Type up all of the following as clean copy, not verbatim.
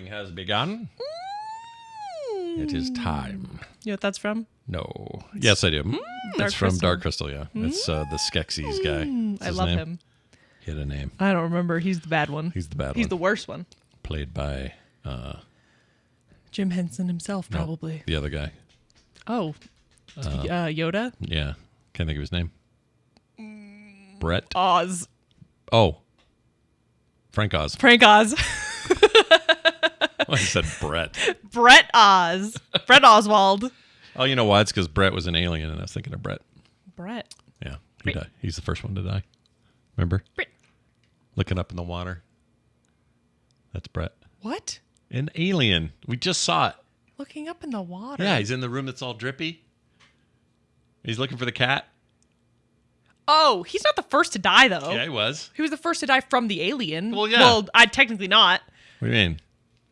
recording has begun. It is time. You know what that's from? No. Yes, I do. It's from Dark Crystal, yeah. It's the Skeksis guy. I love him. He had a name. I don't remember. He's the bad one. He's the bad one. He's the worst one. Played by... Jim Henson himself, probably. No, the other guy. Oh. Yoda? Yeah. Can't think of his name. Brett? Oz. Oh. Frank Oz. Frank Oz. I said Brett. Brett Oz. Brett Oswald. Oh, you know why? It's because Brett was an alien, and I was thinking of Brett. Brett. Yeah. He died. He's the first one to die. Remember? Brett. Looking up in the water. That's Brett. What? An alien. We just saw it. Looking up in the water. Yeah, he's in the room that's all drippy. He's looking for the cat. Oh, he's not the first to die, though. Yeah, he was. He was the first to die from the alien. Well, yeah. Well, I technically not. What do you mean?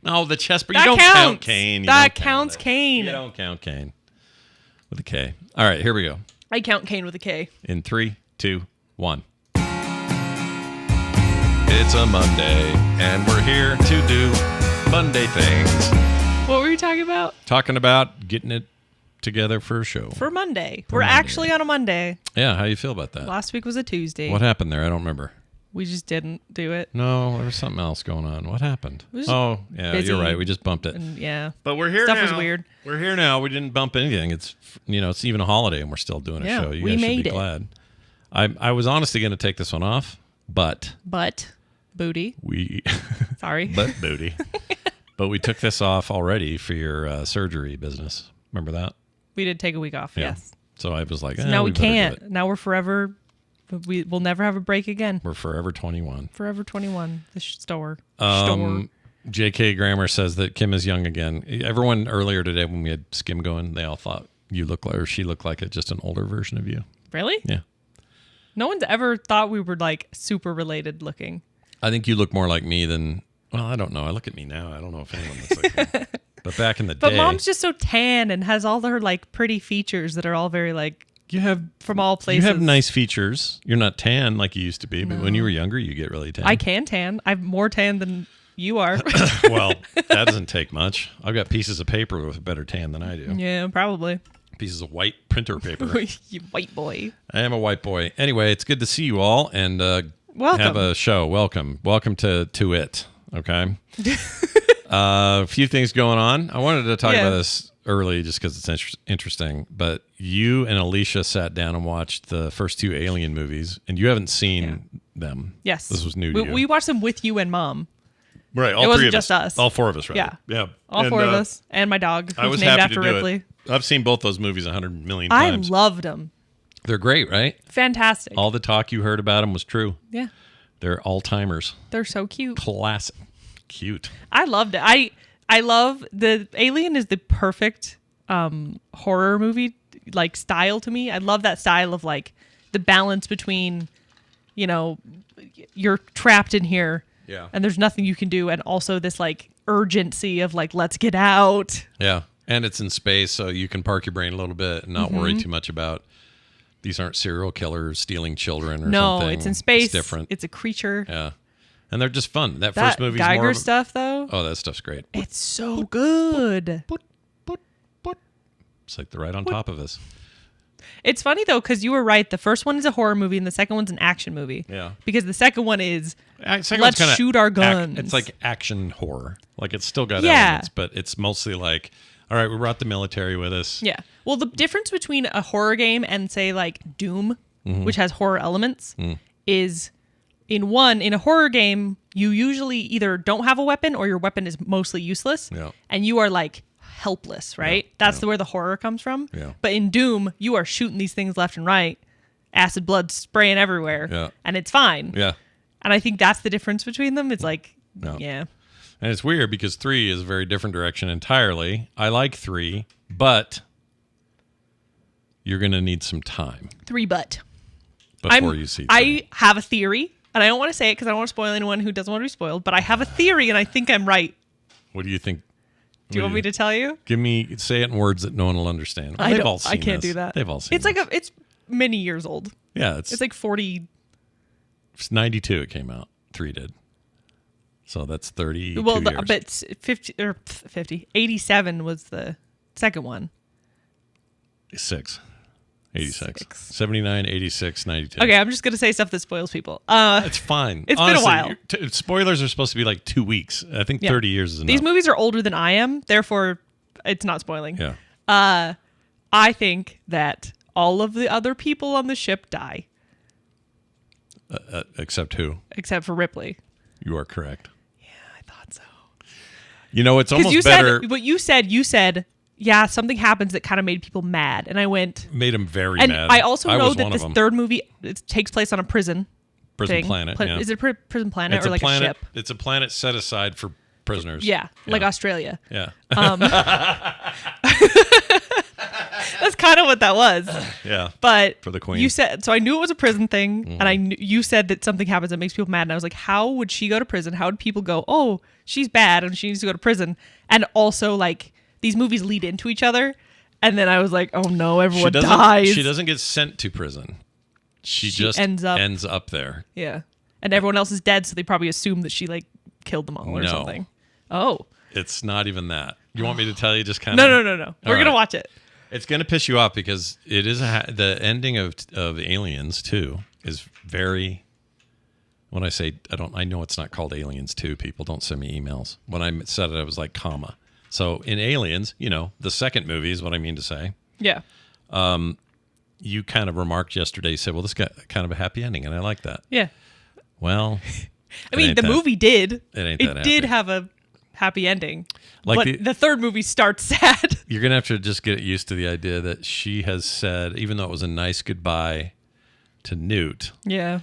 Oh, the chest. But That you don't counts. count Kane. You That don't count counts it. Kane. You don't count Kane. With a K. All right, here we go. I count Kane with a K. In 3, 2, 1. It's a Monday, and we're here to do Monday things. What were you talking about? Talking about getting it together for a show. For Monday. For We're Monday. actually on a Monday. Yeah, how you feel about that? Last week was a Tuesday. What happened there? I don't remember. We just didn't do it. No, there was something else going on. What happened? was Oh, yeah, busy. you're right. We just bumped it. And yeah. But we're here Stuff now. was weird. We're here now. We didn't bump anything. It's it's even a holiday and we're still doing a Yeah, show. You we guys made should be it. glad. I was honestly going to take this one off, but Booty. we Sorry. but booty. But we took this off already for your surgery business. Remember that? We did take a week off, Yeah. yes. So I was like, So now we better do can't. it. Now we're forever. We'll never have a break again. We're forever 21. Forever 21. The store. J.K. Grammer says that Kim is young again. Everyone earlier today when we had Skim going, they all thought you look like, or she looked like just an older version of you. Really? Yeah. No one's ever thought we were like super related looking. I think you look more like me than, well, I don't know. I look at me now. I don't know if anyone looks like me. But back in the But day. Mom's just so tan and has all her like pretty features that are all very like you have from all places. You have nice features. You're not tan like you used to be, but when you were younger, you get really tan. I can tan. I'm more tan than you are. Well, that doesn't take much. I've got pieces of paper with a better tan than I do. Yeah, probably. Pieces of white printer paper. You white boy. I am a white boy. Anyway, it's good to see you all and Welcome. have a show. Welcome to it. Okay. A few things going on. I wanted to talk about this early just because it's interesting. But you and Alicia sat down and watched the first 2 Alien movies, and you haven't seen them. Yes. This was new to you. We watched them with you and Mom. Right. All It wasn't three of just us. All 4 of us, right? Yeah. Yeah. All 4 of us. And my dog, I who's was named happy after to do Ripley. it. I've seen both those movies 100 million I times. loved them. They're great, right? Fantastic. All the talk you heard about them was true. Yeah. They're all-timers. They're so cute. Classic. Cute. I loved it. I love the Alien is the perfect horror movie like style to me. I love that style of like the balance between, you're trapped in here. Yeah. And there's nothing you can do, and also this like urgency of like, let's get out. Yeah. And it's in space, so you can park your brain a little bit and not worry too much about these aren't serial killers stealing children or something. No, it's in space. It's different. It's a creature. Yeah. And they're just fun. That That first movie's Geiger more of stuff though. Oh, that stuff's great. It's so good. It's like they're right on top of us. It's funny though, because you were right. The first one is a horror movie, and the second one's an action movie. Yeah. Because the second one is Second let's one's kinda shoot our guns. It's like action horror. Like it's still got Yeah. elements, but it's mostly like, all right, we brought the military with us. Yeah. Well, the difference between a horror game and say like Doom, which has horror elements, is in a horror game, you usually either don't have a weapon or your weapon is mostly useless. Yeah. And you are like helpless, right? That's where the horror comes from. Yeah. But in Doom, you are shooting these things left and right, acid blood spraying everywhere. Yeah. And it's fine. Yeah. And I think that's the difference between them. It's like, Yeah. yeah. And it's weird because 3 is a very different direction entirely. I like 3, but you're going to need some time 3 but. before you see 3. I have a theory, and I don't want to say it because I don't want to spoil anyone who doesn't want to be spoiled, but I have a theory, and I think I'm right. What do you think? Do you want me to tell you? Say it in words that no one will understand. Well, I they've don't- all seen I can't this. do that. They've all seen It's this. like it's many years old. Yeah, It's like 40. it's 92 it came out. 3 did. So that's 32 Well, years. but 50, 87 was the second one. 86. 79, 86, 92. Okay, I'm just going to say stuff that spoils people. It's fine. It's Honestly, been a while. Spoilers are supposed to be like 2 weeks. I think 30 years is enough. These movies are older than I am, therefore it's not spoiling. Yeah. I think that all of the other people on the ship die. Except who? Except for Ripley. You are correct. Yeah, I thought so. It's almost better. What you said, yeah, something happens that kind of made people mad. And I went... Made them very and mad. I also know was that one this of them. third movie it takes place on a prison thing. Planet. Yeah. Is it a prison planet It's or like a ship? It's a planet set aside for prisoners. Yeah, like Australia. Yeah. That's kind of what that was. Yeah. But for the Queen. You said, so I knew it was a prison thing, and you said that something happens that makes people mad, and I was like, how would she go to prison? How would people go, oh, she's bad and she needs to go to prison? And also, like, these movies lead into each other, and then I was like, oh no, everyone dies. She doesn't get sent to prison. She just ends up there. Yeah. And everyone else is dead, so they probably assume that she, like, killed them all or something. Oh. It's not even that. You want me to tell you just kind of... No. We're going to watch it. It's going to piss you off because it is the ending of Aliens 2 is very... When I say... I know it's not called Aliens 2. People don't send me emails. When I said it, I was like, comma. So in Aliens, the second movie is what I mean to say. Yeah. You kind of remarked yesterday, you said, well, this got kind of a happy ending, and I like that. Yeah. Well... I mean, the movie did. It did have a happy ending. Like but the third movie starts sad. You're going to have to just get used to the idea that she has said, even though it was a nice goodbye to Newt. Yeah.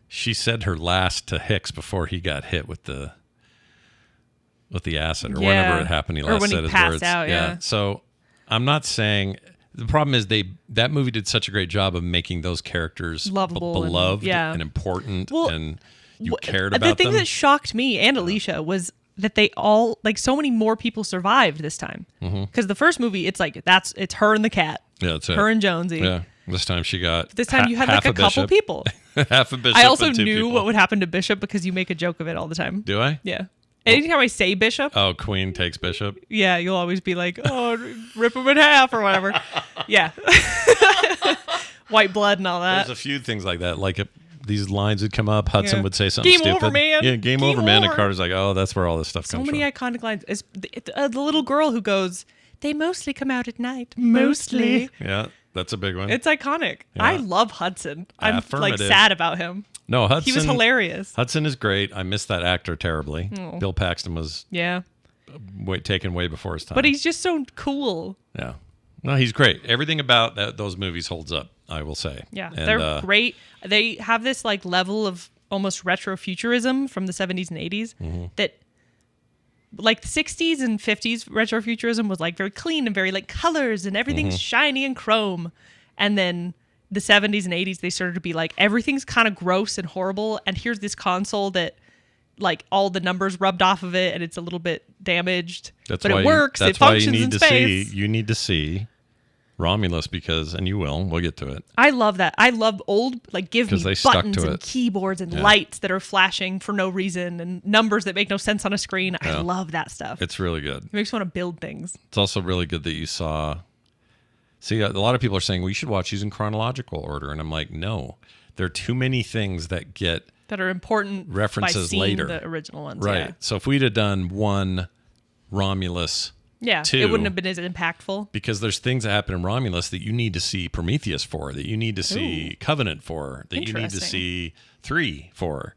She said her last to Hicks before he got hit with the acid or whenever it happened. He last said his words. Out, yeah. So I'm not saying the problem is that movie did such a great job of making those characters lovable, beloved and important, and you cared about them. The thing them. that shocked me and Alicia was that they all, like, so many more people survived this time. Because the first movie, it's like it's her and the cat. Yeah, that's it. Her and Jonesy. Yeah. This time she got. This time you had like a couple people. Half a bishop. I also and two knew people. what would happen to Bishop because you make a joke of it all the time. Do I? Yeah. Anytime I say Bishop. Oh, Queen takes Bishop. Yeah, you'll always be like, oh, rip him in half or whatever. Yeah. White blood and all that. There's a few things like that. Like these lines would come up. Hudson would say something game stupid. Over, man. Yeah, game over, man. And Carter's like, oh, that's where all this stuff comes from. So many iconic lines. It's the little girl who goes, they mostly come out at night. Mostly. Yeah, that's a big one. It's iconic. Yeah. I love Hudson. I'm like sad about him. No, Hudson. He was hilarious. Hudson is great. I miss that actor terribly. Oh. Bill Paxton was taken way before his time. But he's just so cool. Yeah. No, he's great. Everything about those movies holds up, I will say. Yeah, and they're great. They have this like level of almost retrofuturism from the 70s and 80s that like the 60s and 50s retrofuturism was like very clean and very like colors and everything's shiny and chrome. And then the 70s and 80s, they started to be like, everything's kind of gross and horrible. And here's this console that like all the numbers rubbed off of it and it's a little bit damaged. But it works. It functions in space. You need to see Romulus because, and you will, we'll get to it. I love that. I love old, like give me buttons and keyboards and lights that are flashing for no reason and numbers that make no sense on a screen. Yeah. I love that stuff. It's really good. It makes me want to build things. It's also really good that you saw. See, a lot of people are saying, well, you should watch these in chronological order. And I'm like, no, there are too many things that are important references by seeing later. The original ones. Right. Yeah. So if we'd have done one Romulus. Yeah, two, it wouldn't have been as impactful. Because there's things that happen in Romulus that you need to see Prometheus for, that you need to see Covenant for, that you need to see 3 for.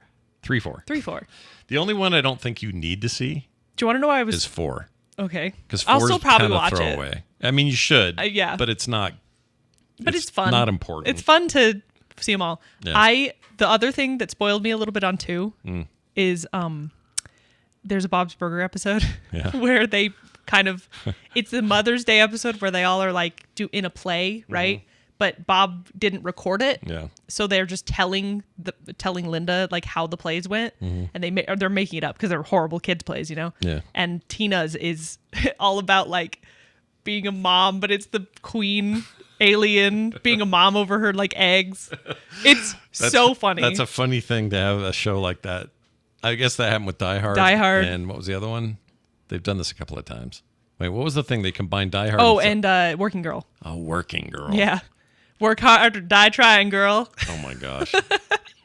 The only one I don't think you need to see. Do you want to know why I was? Is 4. Okay. Because 4 I'll still probably watch throwaway. it. I mean, you should. Yeah. But it's not. But it's fun. Not important. It's fun to see them all. Yeah. The other thing that spoiled me a little bit on 2 is there's a Bob's Burger episode where they kind of it's the Mother's Day episode where they all are like in a play, right? But Bob didn't record it. Yeah. So they're just telling Linda like how the plays went, and they're making it up because they're horrible kids plays, you know. Yeah. And Tina's is all about like being a mom, but it's the queen alien being a mom over her like eggs. It's so funny. That's a funny thing to have a show like that I guess that happened with Die Hard. Die Hard. And what was the other one? They've done this a couple of times. Wait, what was the thing they combined Die Hard? Oh, and Working Girl. Oh, Working Girl. Yeah. Work hard or die trying, girl. Oh my gosh.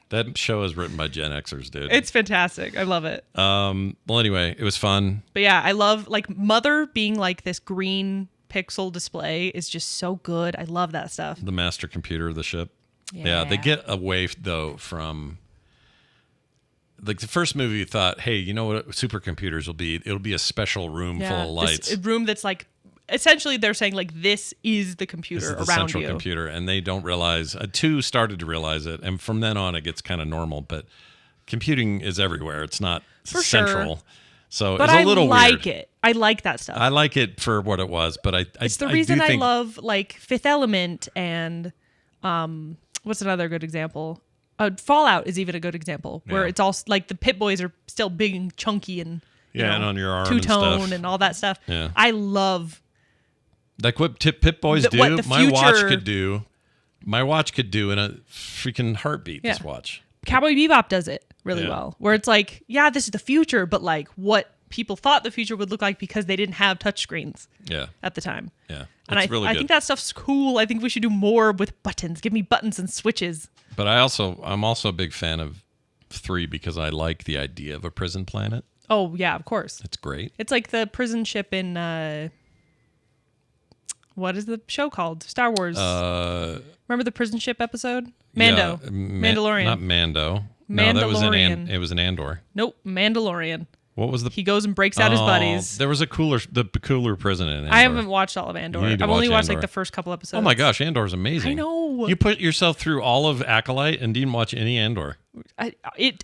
That show is written by Gen Xers, dude. It's fantastic. I love it. Well, anyway, it was fun. But yeah, I love like Mother being like this green pixel display is just so good. I love that stuff. The master computer of the ship. Yeah, they get away though from like the first movie. You thought, hey, you know what supercomputers will be? It'll be a special room full of lights. A room that's like essentially they're saying like this is the computer this is the around central you. computer, and they don't realize. Two started to realize it, and from then on, it gets kind of normal. But computing is everywhere. It's not central. Sure. So but it's a little weird. It. I like that stuff. I like it for what it was, but it's the reason I love like Fifth Element and what's another good example? Fallout is even a good example where it's all like the Pit Boys are still big and chunky and and on your arm two-tone and all that stuff. Yeah. I love like what Pit Boys do. My watch could do. My watch could do in a freaking heartbeat. This watch. Cowboy Bebop does it really well, where it's like, yeah, this is the future, but like what people thought the future would look like because they didn't have touchscreens at the time. Yeah. And I think that stuff's cool. I think we should do more with buttons. Give me buttons and switches. But I'm also a big fan of 3 because I like the idea of a prison planet. Oh, yeah, of course. It's great. It's like the prison ship in what is the show called? Star Wars. Remember the prison ship episode? Mando. Yeah, Mandalorian. Not Mando. Mandalorian. No, it was an Andor. Nope, Mandalorian. What was the? He goes and breaks out his buddies. There was the cooler prison in Andor. I haven't watched all of Andor. I've only watched like the first couple episodes. Oh my gosh, Andor's amazing. I know. You put yourself through all of Acolyte and didn't watch any Andor.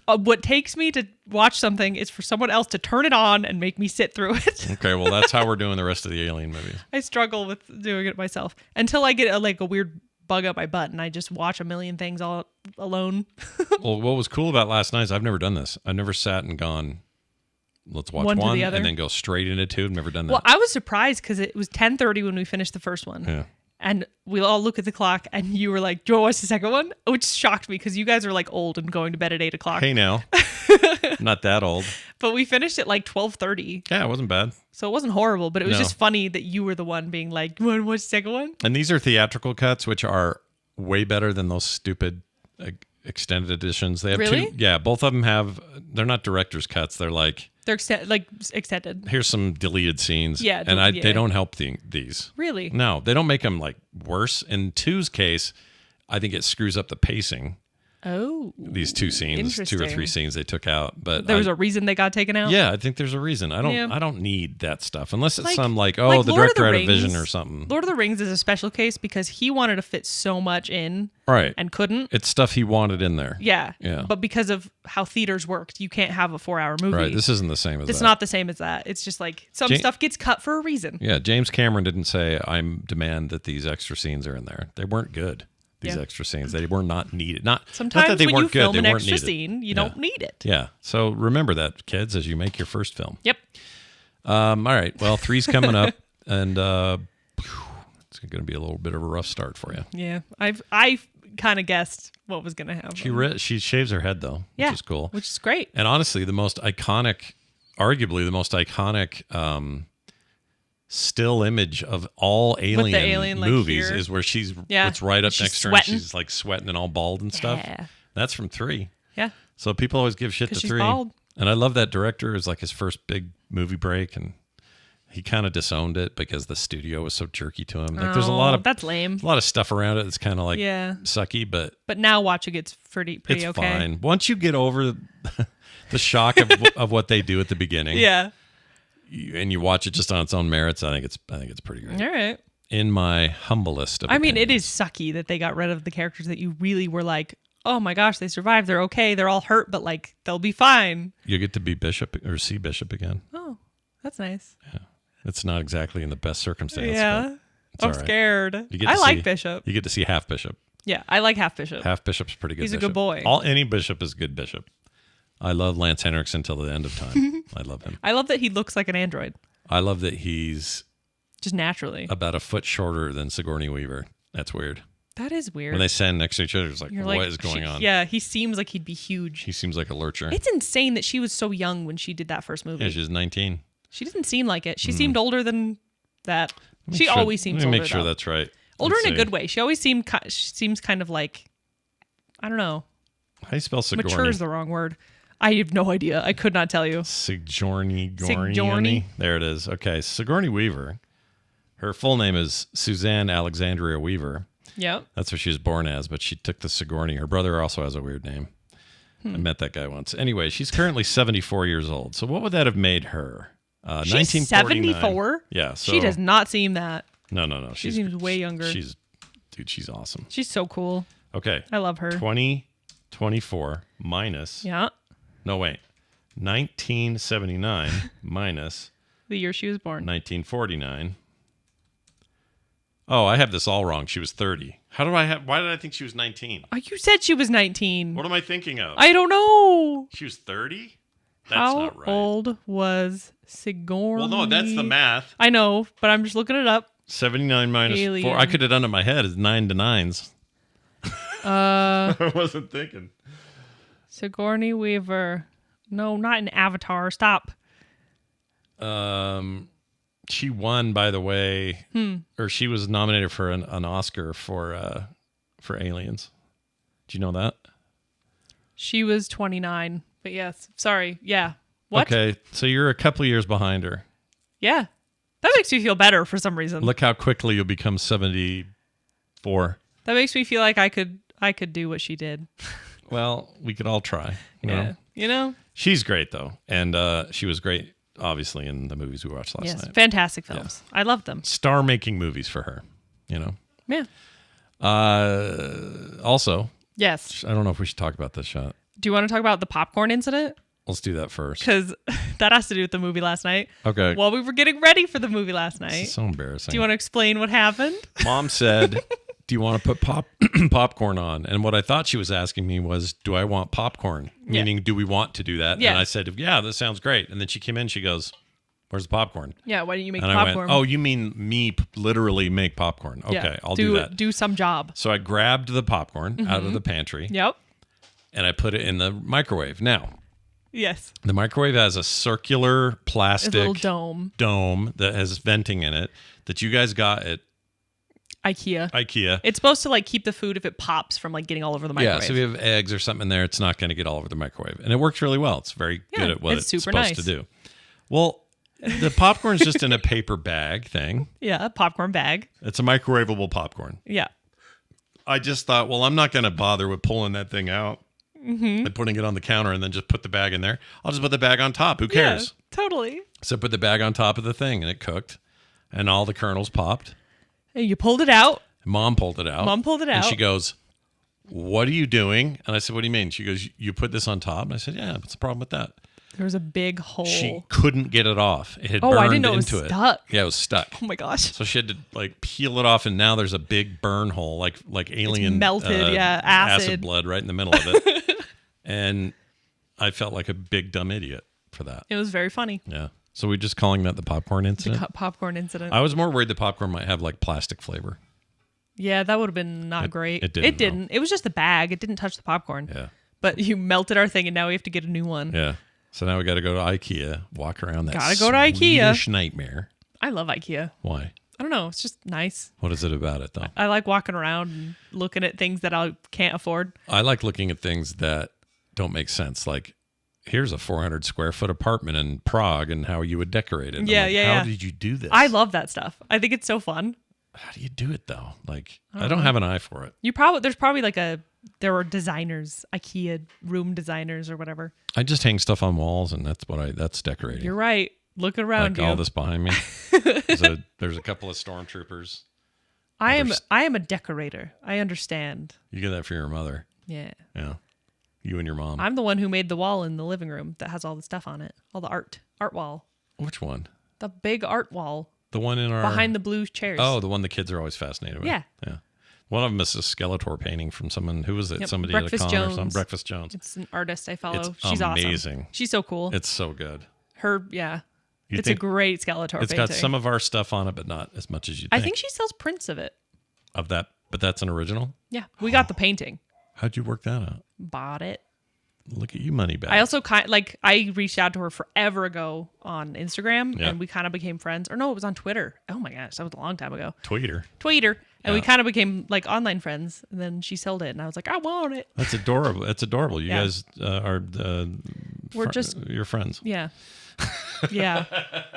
What takes me to watch something is for someone else to turn it on and make me sit through it. Okay, well that's how we're doing the rest of the Alien movies. I struggle with doing it myself until I get a weird bug up my butt and I just watch a million things all alone. Well, what was cool about last night is I've never done this. I've never sat and gone, let's watch one and then go straight into 2. I've never done that. Well, I was surprised because it was 10:30 when we finished the first one. Yeah. And we all look at the clock and you were like, do you want to watch the second one? Which shocked me because you guys are like old and going to bed at 8 o'clock. Hey now. Not that old. But we finished at like 12:30. Yeah, it wasn't bad. So it wasn't horrible, but it was just funny that you were the one being like, you want to watch the second one? And these are theatrical cuts, which are way better than those stupid extended editions. They have really? 2. Yeah, both of them have. They're not director's cuts. They're extended. Here's some deleted scenes. Yeah, and they don't help these. Really? No, they don't make them like worse. In 2's case, I think it screws up the pacing. Oh, these 2 scenes, 2 or 3 scenes they took out, but there was a reason they got taken out. Yeah, I think there's a reason. I don't need that stuff unless it's the Lord director had a Rings, vision or something. Lord of the Rings is a special case because he wanted to fit so much in, right, and couldn't. It's stuff he wanted in there. Yeah. Yeah. But because of how theaters worked, you can't have a 4-hour movie. Right. This isn't the same as that. It's not the same as that. It's just like some stuff gets cut for a reason. Yeah. James Cameron didn't say, I demand that these extra scenes are in there. They weren't good. These extra scenes. They were not needed. Sometimes not that they when weren't you film good, an they weren't extra needed. scene, you don't need it. Yeah. So remember that, kids, as you make your first film. Yep. All right. Well, 3's coming up, and it's going to be a little bit of a rough start for you. Yeah. I kind of guessed what was going to happen. She shaves her head though, which is cool, which is great. And honestly, arguably the most iconic still image of all alien movies is where she's it's right up next to her and she's like sweating and all bald and stuff. That's from 3. Yeah. So people always give shit to 3. Bald. And I love that director. It was like his first big movie break, and he kind of disowned it because the studio was so jerky to him. Like there's a lot of that's lame. A lot of stuff around it that's kind of like sucky, but now watching it's pretty it's okay. Fine. Once you get over the shock of what they do at the beginning. Yeah. And you watch it just on its own merits, I think it's pretty great. All right. In my humblest of opinions. it is sucky that they got rid of the characters that you really were like, oh my gosh, they survived. They're okay. They're all hurt, but like they'll be fine. You get to be Bishop or see Bishop again. Oh, that's nice. Yeah. It's not exactly in the best circumstance. Yeah. I'm scared. I like Bishop. You get to see half Bishop. Yeah, I like half Bishop. Half Bishop's pretty good. He's Bishop. a good boy. Any Bishop is good Bishop. I love Lance Henriksen till the end of time. I love him. I love that he looks like an android. I love that he's just naturally about a foot shorter than Sigourney Weaver. That's weird. That is weird. When they stand next to each other, it's like, what is going on? Yeah, he seems like he'd be huge. He seems like a lurcher. It's insane that she was so young when she did that first movie. Yeah, she was 19. She didn't seem like it. She seeed older than that. She always seems older. Make sure that's right. Older in a good way. She always seems kind of like, I don't know. How do you spell Sigourney? Mature is the wrong word. I have no idea. I could not tell you. Sigourney. Sigourney. There it is. Okay, Sigourney Weaver. Her full name is Suzanne Alexandria Weaver. Yep. That's what she was born as, but she took the Sigourney. Her brother also has a weird name. I met that guy once. Anyway, she's currently 74 years old. So what would that have made her? She's 74? Yeah. So, she does not seem that. No. She seems way younger. She's awesome. She's so cool. Okay. I love her. 2024 minus. Yeah. No, wait. 1979 minus. The year she was born. 1949. Oh, I have this all wrong. She was 30. Why did I think she was 19? You said she was 19. What am I thinking of? I don't know. She was 30? That's How not right. old was Sigourney? Well, no, that's the math. I know, but I'm just looking it up. 79 minus Alien. 4. I could have done it in my head as 9 to 9s. I wasn't thinking. Sigourney Weaver. No, not in Avatar. Stop. She won, by the way, or she was nominated for an Oscar for Aliens. Do you know that? She was 29. But yes, sorry. Yeah. What? Okay, so you're a couple years behind her. Yeah. That makes me feel better for some reason. Look how quickly you'll become 74. That makes me feel like I could do what she did. Well, we could all try. Yeah. You know? She's great, though. And she was great, obviously, in the movies we watched last night. Fantastic films. Yeah. I loved them. Star-making movies for her, Yeah. Also. Yes. I don't know if we should talk about this shot. Do you want to talk about the popcorn incident? Let's do that first. Because that has to do with the movie last night. Okay. While we were getting ready for the movie last night. This is so embarrassing. Do you want to explain what happened? Mom said, do you want to put popcorn on? And what I thought she was asking me was, do I want popcorn? Meaning, do we want to do that? Yeah. And I said, yeah, that sounds great. And then she came in, she goes, where's the popcorn? Yeah, why don't you make and popcorn? I went, oh, you mean me literally make popcorn? Okay, I'll do that. Do some job. So I grabbed the popcorn out of the pantry. Yep. And I put it in the microwave. Now, yes, the microwave has a circular plastic little dome that has venting in it that you guys got at IKEA. It's supposed to like keep the food if it pops from like getting all over the microwave. Yeah, so if you have eggs or something in there, it's not going to get all over the microwave. And it works really well. It's very good at what it's supposed to do. Well, the popcorn's just in a paper bag thing. Yeah, a popcorn bag. It's a microwavable popcorn. Yeah. I just thought, well, I'm not going to bother with pulling that thing out. And putting it on the counter and then just put the bag in there. I'll just put the bag on top. Who cares? Yeah, totally. So put the bag on top of the thing and it cooked and all the kernels popped. And you pulled it out. Mom pulled it out. And she goes, what are you doing? And I said, what do you mean? She goes, you put this on top? And I said, yeah, what's the problem with that? There was a big hole. She couldn't get it off. It had burned I didn't know into it was stuck. Yeah, it was stuck. Oh my gosh. So she had to like peel it off and now there's a big burn hole like alien it's melted, acid blood right in the middle of it. And I felt like a big dumb idiot for that. It was very funny. Yeah. So we're just calling that the popcorn incident? The popcorn incident. I was more worried the popcorn might have like plastic flavor. Yeah, that would have been not great. It didn't. It was just the bag. It didn't touch the popcorn. Yeah. But you melted our thing and now we have to get a new one. Yeah. So now we got to go to IKEA, walk around that Gotta go to IKEA. Swedish nightmare. I love IKEA. Why? I don't know. It's just nice. What is it about it though? I like walking around and looking at things that I can't afford. I like looking at things that don't make sense. Like, here's a 400 square foot apartment in Prague and how you would decorate it. How did you do this? I love that stuff. I think it's so fun. How do you do it though? Like, I don't have an eye for it. There's probably there were designers, IKEA room designers or whatever. I just hang stuff on walls and that's decorating. You're right. Look around like all this behind me. There's a couple of stormtroopers. I am a decorator. I understand. You get that for your mother. Yeah. Yeah. You and your mom. I'm the one who made the wall in the living room that has all the stuff on it. All the art wall. Which one? The big art wall. The one in our... Behind the blue chairs. Oh, the one the kids are always fascinated with. Yeah. Yeah. One of them is a Skeletor painting from someone. Who was it? Yep. Somebody Breakfast at a con Jones. or something. Breakfast Jones. It's an artist I follow. amazing. She's awesome. She's so cool. It's so good. It's a great Skeletor painting. It's got some of our stuff on it, but not as much as you think. I think she sells prints of it. Of that But that's an original? Yeah. We got the painting. How'd you work that out? Bought it. Look at you, money back. I also I reached out to her forever ago on Instagram and we kind of became friends. Or no, it was on Twitter. Oh my gosh, that was a long time ago. Tweeter. And we kind of became like online friends. And then she sold it and I was like, I want it. That's adorable. That's adorable. You guys are you're friends. Yeah. Yeah.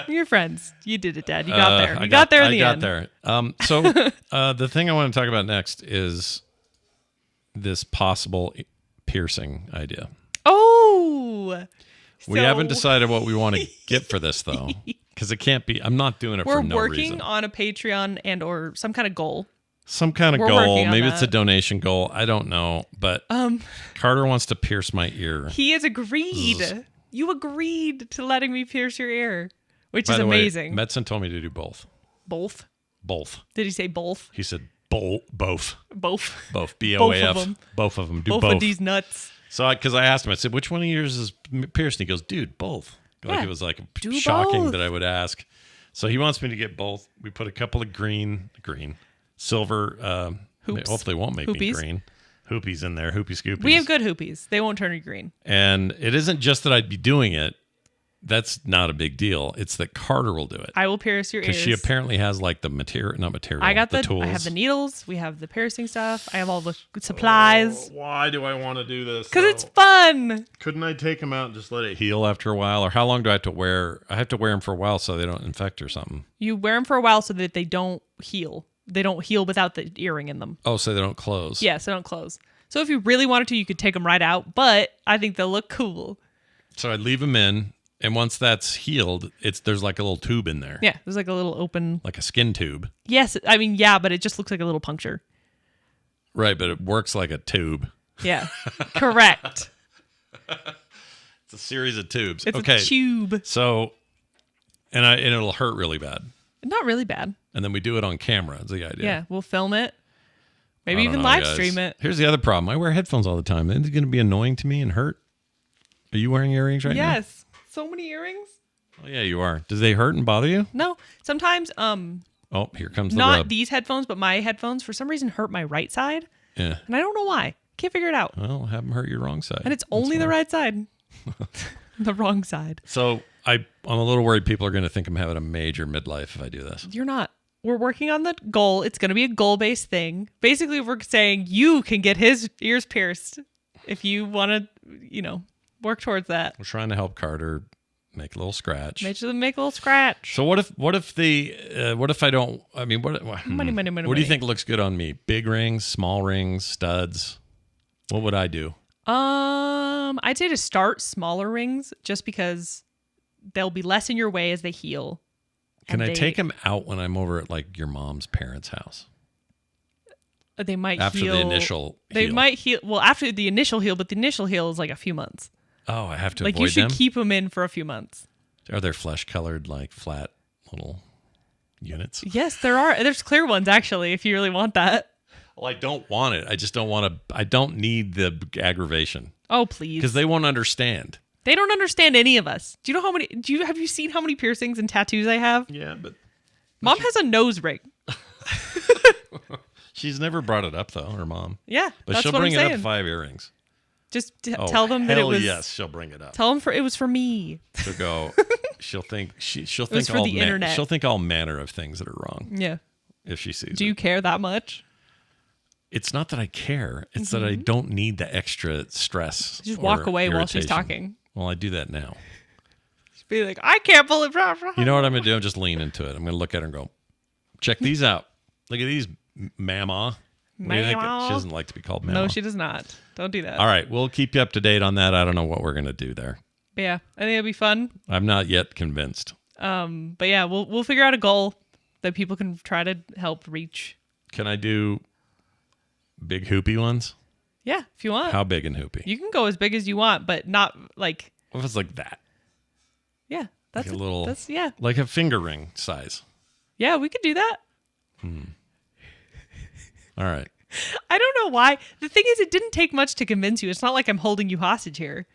You're friends. You did it, Dad. You got there. You got there in the end. I got there. So the thing I want to talk about next is this possible piercing idea. Oh, we haven't decided what we want to get for this though, because it can't be. I'm not doing it for no reason. We're working on a Patreon and or some kind of goal. Some kind of goal. Maybe it's a donation goal. I don't know. But Carter wants to pierce my ear. He has agreed. Ugh. You agreed to letting me pierce your ear, which is Way, amazing. Metzen told me to do both. Both. Did he say both? He said both. Both. BOAF. Both of them. Do both of these nuts. So, because I asked him, I said, which one of yours is pierced? And he goes, dude, both. Like it was like shocking that I would ask. So he wants me to get both. We put a couple of silver, hoops. Hopefully it won't make me green. Hoopies in there, hoopy scoopies. We have good hoopies. They won't turn you green. And it isn't just that I'd be doing it. That's not a big deal. It's that Carter will do it. I will pierce your ears. Because she apparently has like the material, not material, I got the tools. I have the needles. We have the piercing stuff. I have all the supplies. Why do I want to do this? Because it's fun. Couldn't I take them out and just let it heal after a while? Or how long do I have to wear? I have to wear them for a while so they don't infect or something. You wear them for a while so that they don't heal. They don't heal without the earring in them. Oh, so they don't close. Yes, they don't close. So if you really wanted to, you could take them right out. But I think they'll look cool. So I'd leave them in. And once that's healed, there's like a little tube in there. Yeah, there's like a little open... Like a skin tube. Yes, I mean, yeah, but it just looks like a little puncture. Right, but it works like a tube. Yeah, correct. It's a series of tubes. It's a tube. So, and it'll hurt really bad. Not really bad. And then we do it on camera, is the idea. Yeah, we'll film it. Maybe even live stream it. Here's the other problem. I wear headphones all the time. Isn't it going to be annoying to me and hurt? Are you wearing earrings right now? Yes. So many earrings. Oh yeah, you are. Does they hurt and bother you? No. Sometimes oh, here comes the not rub. These headphones, but my headphones for some reason hurt my right side. Yeah. And I don't know why. Can't figure it out. Well, have them hurt your wrong side. And it's only the right side. The wrong side. So I'm a little worried people are going to think I'm having a major midlife if I do this. You're not. We're working on the goal. It's going to be a goal-based thing. Basically, we're saying you can get his ears pierced if you want to, work towards that. We're trying to help Carter make a little scratch. Make a little scratch. So what if I don't? I mean, what do you think looks good on me? Big rings, small rings, studs. What would I do? I'd say to start smaller rings, just because they'll be less in your way as they heal. Can I take them out when I'm over at like your mom's parents' house? They might after heal. The initial. They might heal. Well, after the initial heal, but the initial heal is like a few months. Oh, I have to like avoid them? You should keep them in for a few months. Are there flesh-colored, like flat little units? Yes, there are. There's clear ones, actually, if you really want that. Well, I don't want it. I just don't want to. I don't need the aggravation. Oh, please. Because they won't understand. They don't understand any of us. Do you know how many? Have you seen how many piercings and tattoos I have? Yeah, but Mom has a nose ring. She's never brought it up though, her mom. Yeah, but that's she'll what bring I'm it saying. up 5 earrings. Just tell them that it was. Yes, she'll bring it up. Tell them it was for me. She'll go. She'll think she'll it was think for the internet. She'll think all manner of things that are wrong. Yeah. If she sees. Do you care that much? It's not that I care. It's that I don't need the extra stress. Just walk away irritation. while she's talking. Well, I do that now. Just be like, I can't believe. You know what I'm gonna do? I'm just lean into it. I'm gonna look at her and go, check these out. Look at these, mama. Mama. She doesn't like to be called mama. No, she does not. Don't do that. All right, we'll keep you up to date on that. I don't know what we're gonna do there. But yeah, I think it'll be fun. I'm not yet convinced. But yeah, we'll figure out a goal that people can try to help reach. Can I do big hoopy ones? Yeah, if you want. How big and hoopy? You can go as big as you want, but not like. What if it's like that? Yeah, that's like a little. That's like a finger ring size. Yeah, we could do that. All right. I don't know why. The thing is, it didn't take much to convince you. It's not like I'm holding you hostage here.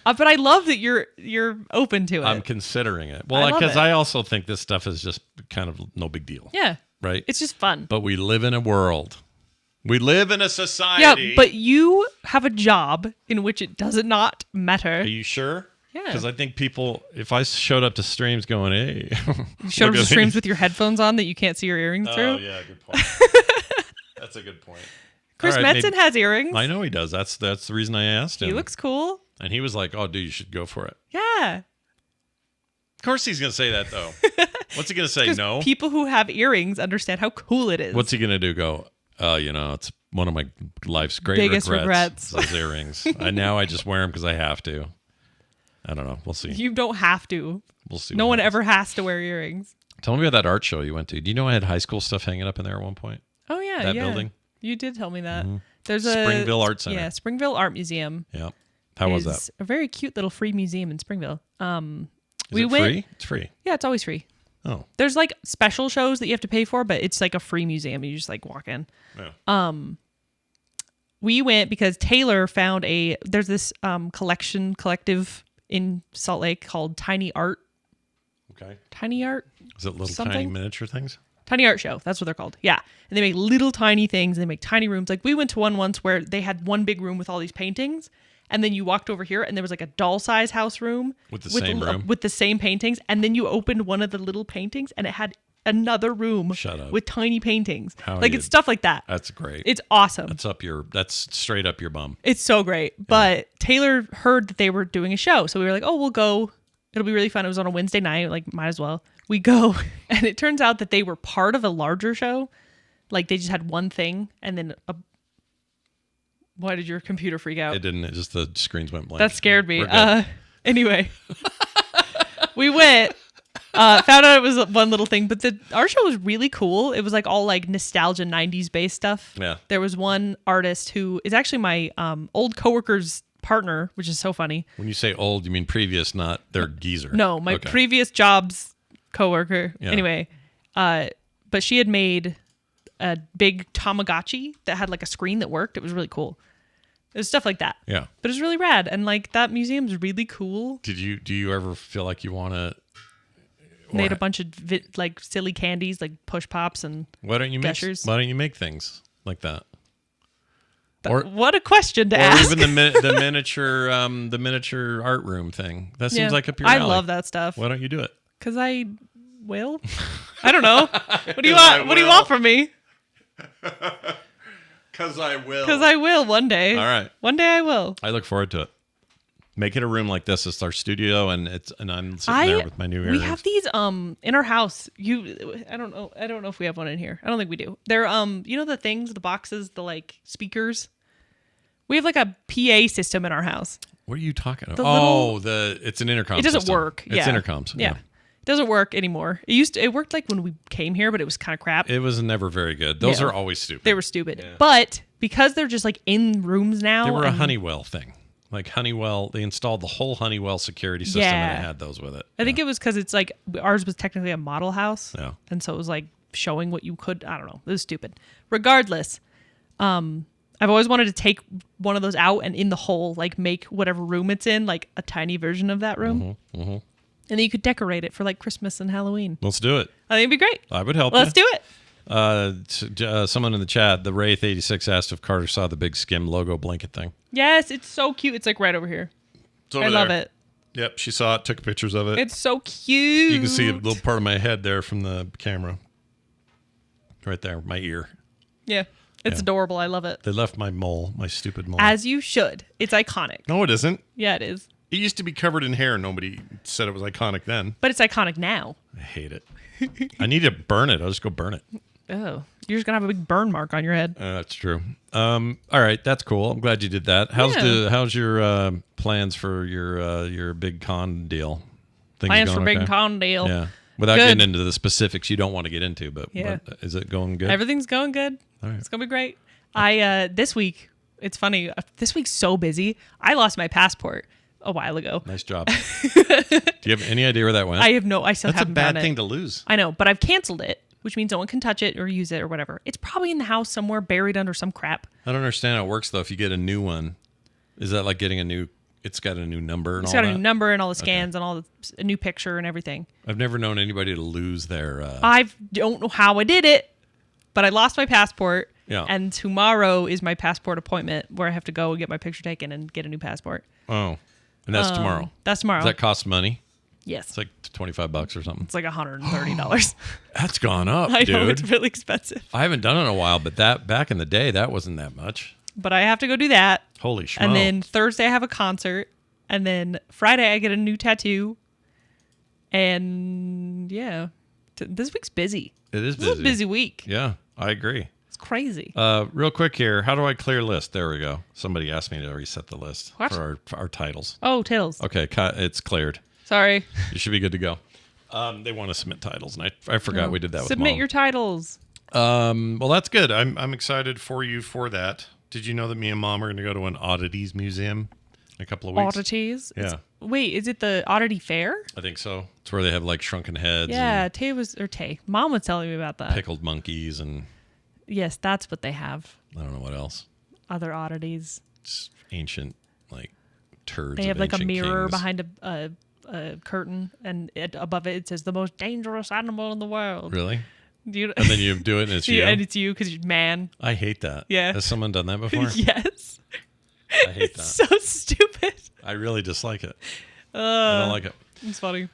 But I love that you're open to it. I'm considering it. Well, because I also think this stuff is just kind of no big deal. Yeah. Right? It's just fun. But we live in a world We live in a society. Yeah, but you have a job in which it does not matter. Are you sure? Yeah. Because I think people, if I showed up to streams going, hey. You showed up to streams with your headphones on that you can't see your earrings through? Oh, yeah, good point. That's a good point. Chris Metzen has earrings. I know he does. That's the reason I asked him. He looks cool. And he was like, oh, dude, you should go for it. Yeah. Of course he's going to say that, though. What's he going to say? No? People who have earrings understand how cool it is. What's he going to do? Go, it's one of my life's biggest regrets. Those earrings. Now I just wear them because I have to. I don't know. We'll see. You don't have to. We'll see. No one ever has to wear earrings. Tell me about that art show you went to. Do you know I had high school stuff hanging up in there at one point? Oh, yeah. That building? You did tell me that. Mm-hmm. There's Springville Art Center. Yeah, Springville Art Museum. Yeah. How was that? A very cute little free museum in Springville. Is it free? It's free. Yeah, it's always free. Oh. There's like special shows that you have to pay for, but it's like a free museum. You just like walk in. Yeah. We went because Taylor found there's this collective in Salt Lake called Tiny Art. Okay. Tiny Art? Is it little something? tiny miniature things? Tiny Art Show. That's what they're called. Yeah. And they make little tiny things. And they make tiny rooms. Like we went to one once where they had one big room with all these paintings. And then you walked over here and there was like a doll size house room. With the same room? With the same paintings. And then you opened one of the little paintings and it had another room. Shut up. With tiny paintings. It's stuff like that. That's great. It's awesome. That's straight up your bum. It's so great. Yeah. But Taylor heard that they were doing a show. So we were like, oh, we'll go. It'll be really fun. It was on a Wednesday night. Like, might as well. We go. And it turns out that they were part of a larger show. Like, they just had one thing. And then why did your computer freak out? It didn't. It just the screens went blank. That scared me. Anyway, we went. Found out it was one little thing, but our show was really cool. It was like all like nostalgia 90s based stuff. Yeah. There was one artist who is actually my old coworker's partner, which is so funny. When you say old, you mean previous, not their geezer. No, my previous job's coworker. Yeah. Anyway, but she had made a big Tamagotchi that had like a screen that worked. It was really cool. It was stuff like that. Yeah. But it was really rad. And like that museum's really cool. Do you ever feel like you want to made a bunch of like silly candies like push pops and why don't you make things like that? Or what a question to ask. Or even the miniature art room thing. That seems like up your alley. I love that stuff. Why don't you do it? Because I will. I don't know. What do you want? What do you want from me? Because I will. Because I will one day. All right. One day I will. I look forward to it. Make it a room like this. It's our studio, and I'm sitting there with my new earrings. We have these in our house. I don't know if we have one in here. I don't think we do. They're you know the things, the boxes, the like speakers. We have like a PA system in our house. What are you talking about? It's an intercom. It doesn't system. work. It's intercoms. Yeah. It doesn't work anymore. It worked like when we came here, but it was kind of crap. It was never very good. Those are always stupid. They were stupid. Yeah. But because they're just like in rooms now. They were a Honeywell thing. Like Honeywell, they installed the whole Honeywell security system and it had those with it. I think it was because it's like ours was technically a model house. Yeah. And so it was like showing what you could. I don't know. It was stupid. Regardless, I've always wanted to take one of those out and in the hole, like make whatever room it's in, like a tiny version of that room. Mm-hmm, mm-hmm. And then you could decorate it for like Christmas and Halloween. Let's do it. I think it'd be great. I would help. Let's do it. Someone in the chat, the Wraith86 asked if Carter saw the big Skim logo blanket thing. Yes, it's so cute. It's like right over here. I love it. Yep, she saw it, took pictures of it. It's so cute. You can see a little part of my head there from the camera. Right there, my ear. Yeah, it's adorable. I love it. They left my stupid mole. As you should. It's iconic. No, it isn't. Yeah, it is. It used to be covered in hair. Nobody said it was iconic then. But it's iconic now. I hate it. I need to burn it. I'll just go burn it. Oh, you're just going to have a big burn mark on your head. That's true. All right. That's cool. I'm glad you did that. How's your plans for your big con deal? Plans for big con deal. Yeah. Without getting into the specifics you don't want to get into, but is it going good? Everything's going good. All right. It's going to be great. This week, it's funny. This week's so busy. I lost my passport a while ago. Nice job. Do you have any idea where that went? I have no. I still haven't. That's a bad thing to lose. I know, but I've canceled it, which means no one can touch it or use it or whatever. It's probably in the house somewhere, buried under some crap. I don't understand how it works though. If you get a new one, is that like getting a new? It's got a new number and it's all that. It's got a new number and all the scans and a new picture and everything. I've never known anybody to lose their. I don't know how I did it, but I lost my passport. Yeah. And tomorrow is my passport appointment where I have to go and get my picture taken and get a new passport. Oh, and that's tomorrow. That's tomorrow. Does that cost money? Yes. It's like $25 or something. It's like $130. That's gone up, I dude. know, it's really expensive. I haven't done it in a while, but that back in the day, that wasn't that much. But I have to go do that. Holy schmo. And then Thursday I have a concert. And then Friday I get a new tattoo. And yeah, this week's busy. It is busy. This is a busy week. Yeah, I agree. It's crazy. Real quick here. How do I clear list? There we go. Somebody asked me to reset the list for our titles. Oh, titles. Okay, it's cleared. Sorry. You should be good to go. They want to submit titles, and I forgot we did that with Mom. Submit your titles. Well, that's good. I'm excited for you for that. Did you know that me and Mom are going to go to an oddities museum in a couple of weeks? Oddities? Yeah. Wait, is it the Oddity Fair? I think so. It's where they have like shrunken heads. Yeah, and Mom was telling me about that. pickled monkeys and Yes, that's what they have. I don't know what else. Other oddities. Just ancient like turds. They have like a mirror kings. behind a curtain, and above it says the most dangerous animal in the world. Really? And And then you do it and it's you? And it's you because you're man. I hate that. Yeah. Has someone done that before? Yes. I hate that. It's so stupid. I really dislike it. I don't like it. It's funny.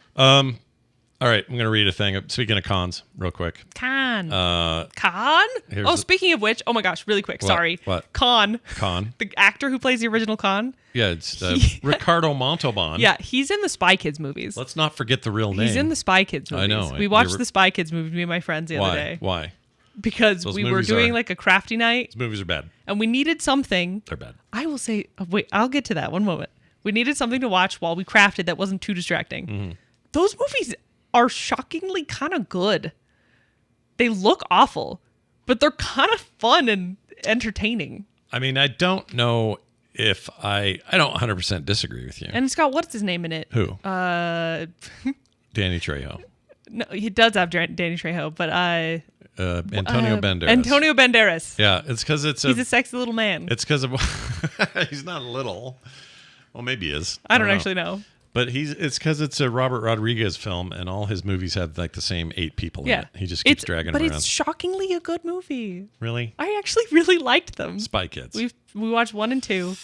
All right, I'm going to read a thing. Speaking of cons, real quick. Khan. Khan? Oh, speaking of which, oh my gosh, really quick. Sorry. What? Khan. Khan? The actor who plays the original Khan. Yeah, it's Ricardo Montalban. Yeah, he's in the Spy Kids movies. Let's not forget the real name. He's in the Spy Kids movies. I know. We watched the Spy Kids movies, me and my friends, the other day. Why? Because we were doing like a crafty night. These movies are bad. And we needed something. They're bad. I will say, wait, I'll get to that one moment. We needed something to watch while we crafted that wasn't too distracting. Mm-hmm. Those movies are shockingly kind of good. They look awful, but they're kind of fun and entertaining. I mean, I don't know if I don't 100% disagree with you. And it's got, what's his name in it? Who? Danny Trejo. No, he does have Danny Trejo, but Antonio Banderas. Antonio Banderas. Yeah, it's because He's a sexy little man. It's because of he's not little. Well, maybe he is. I don't actually know. But it's because it's a Robert Rodriguez film, and all his movies have like the same 8 people in it. He just keeps dragging them around. But it's shockingly a good movie. Really? I actually really liked them. Spy Kids. We watched 1 and 2.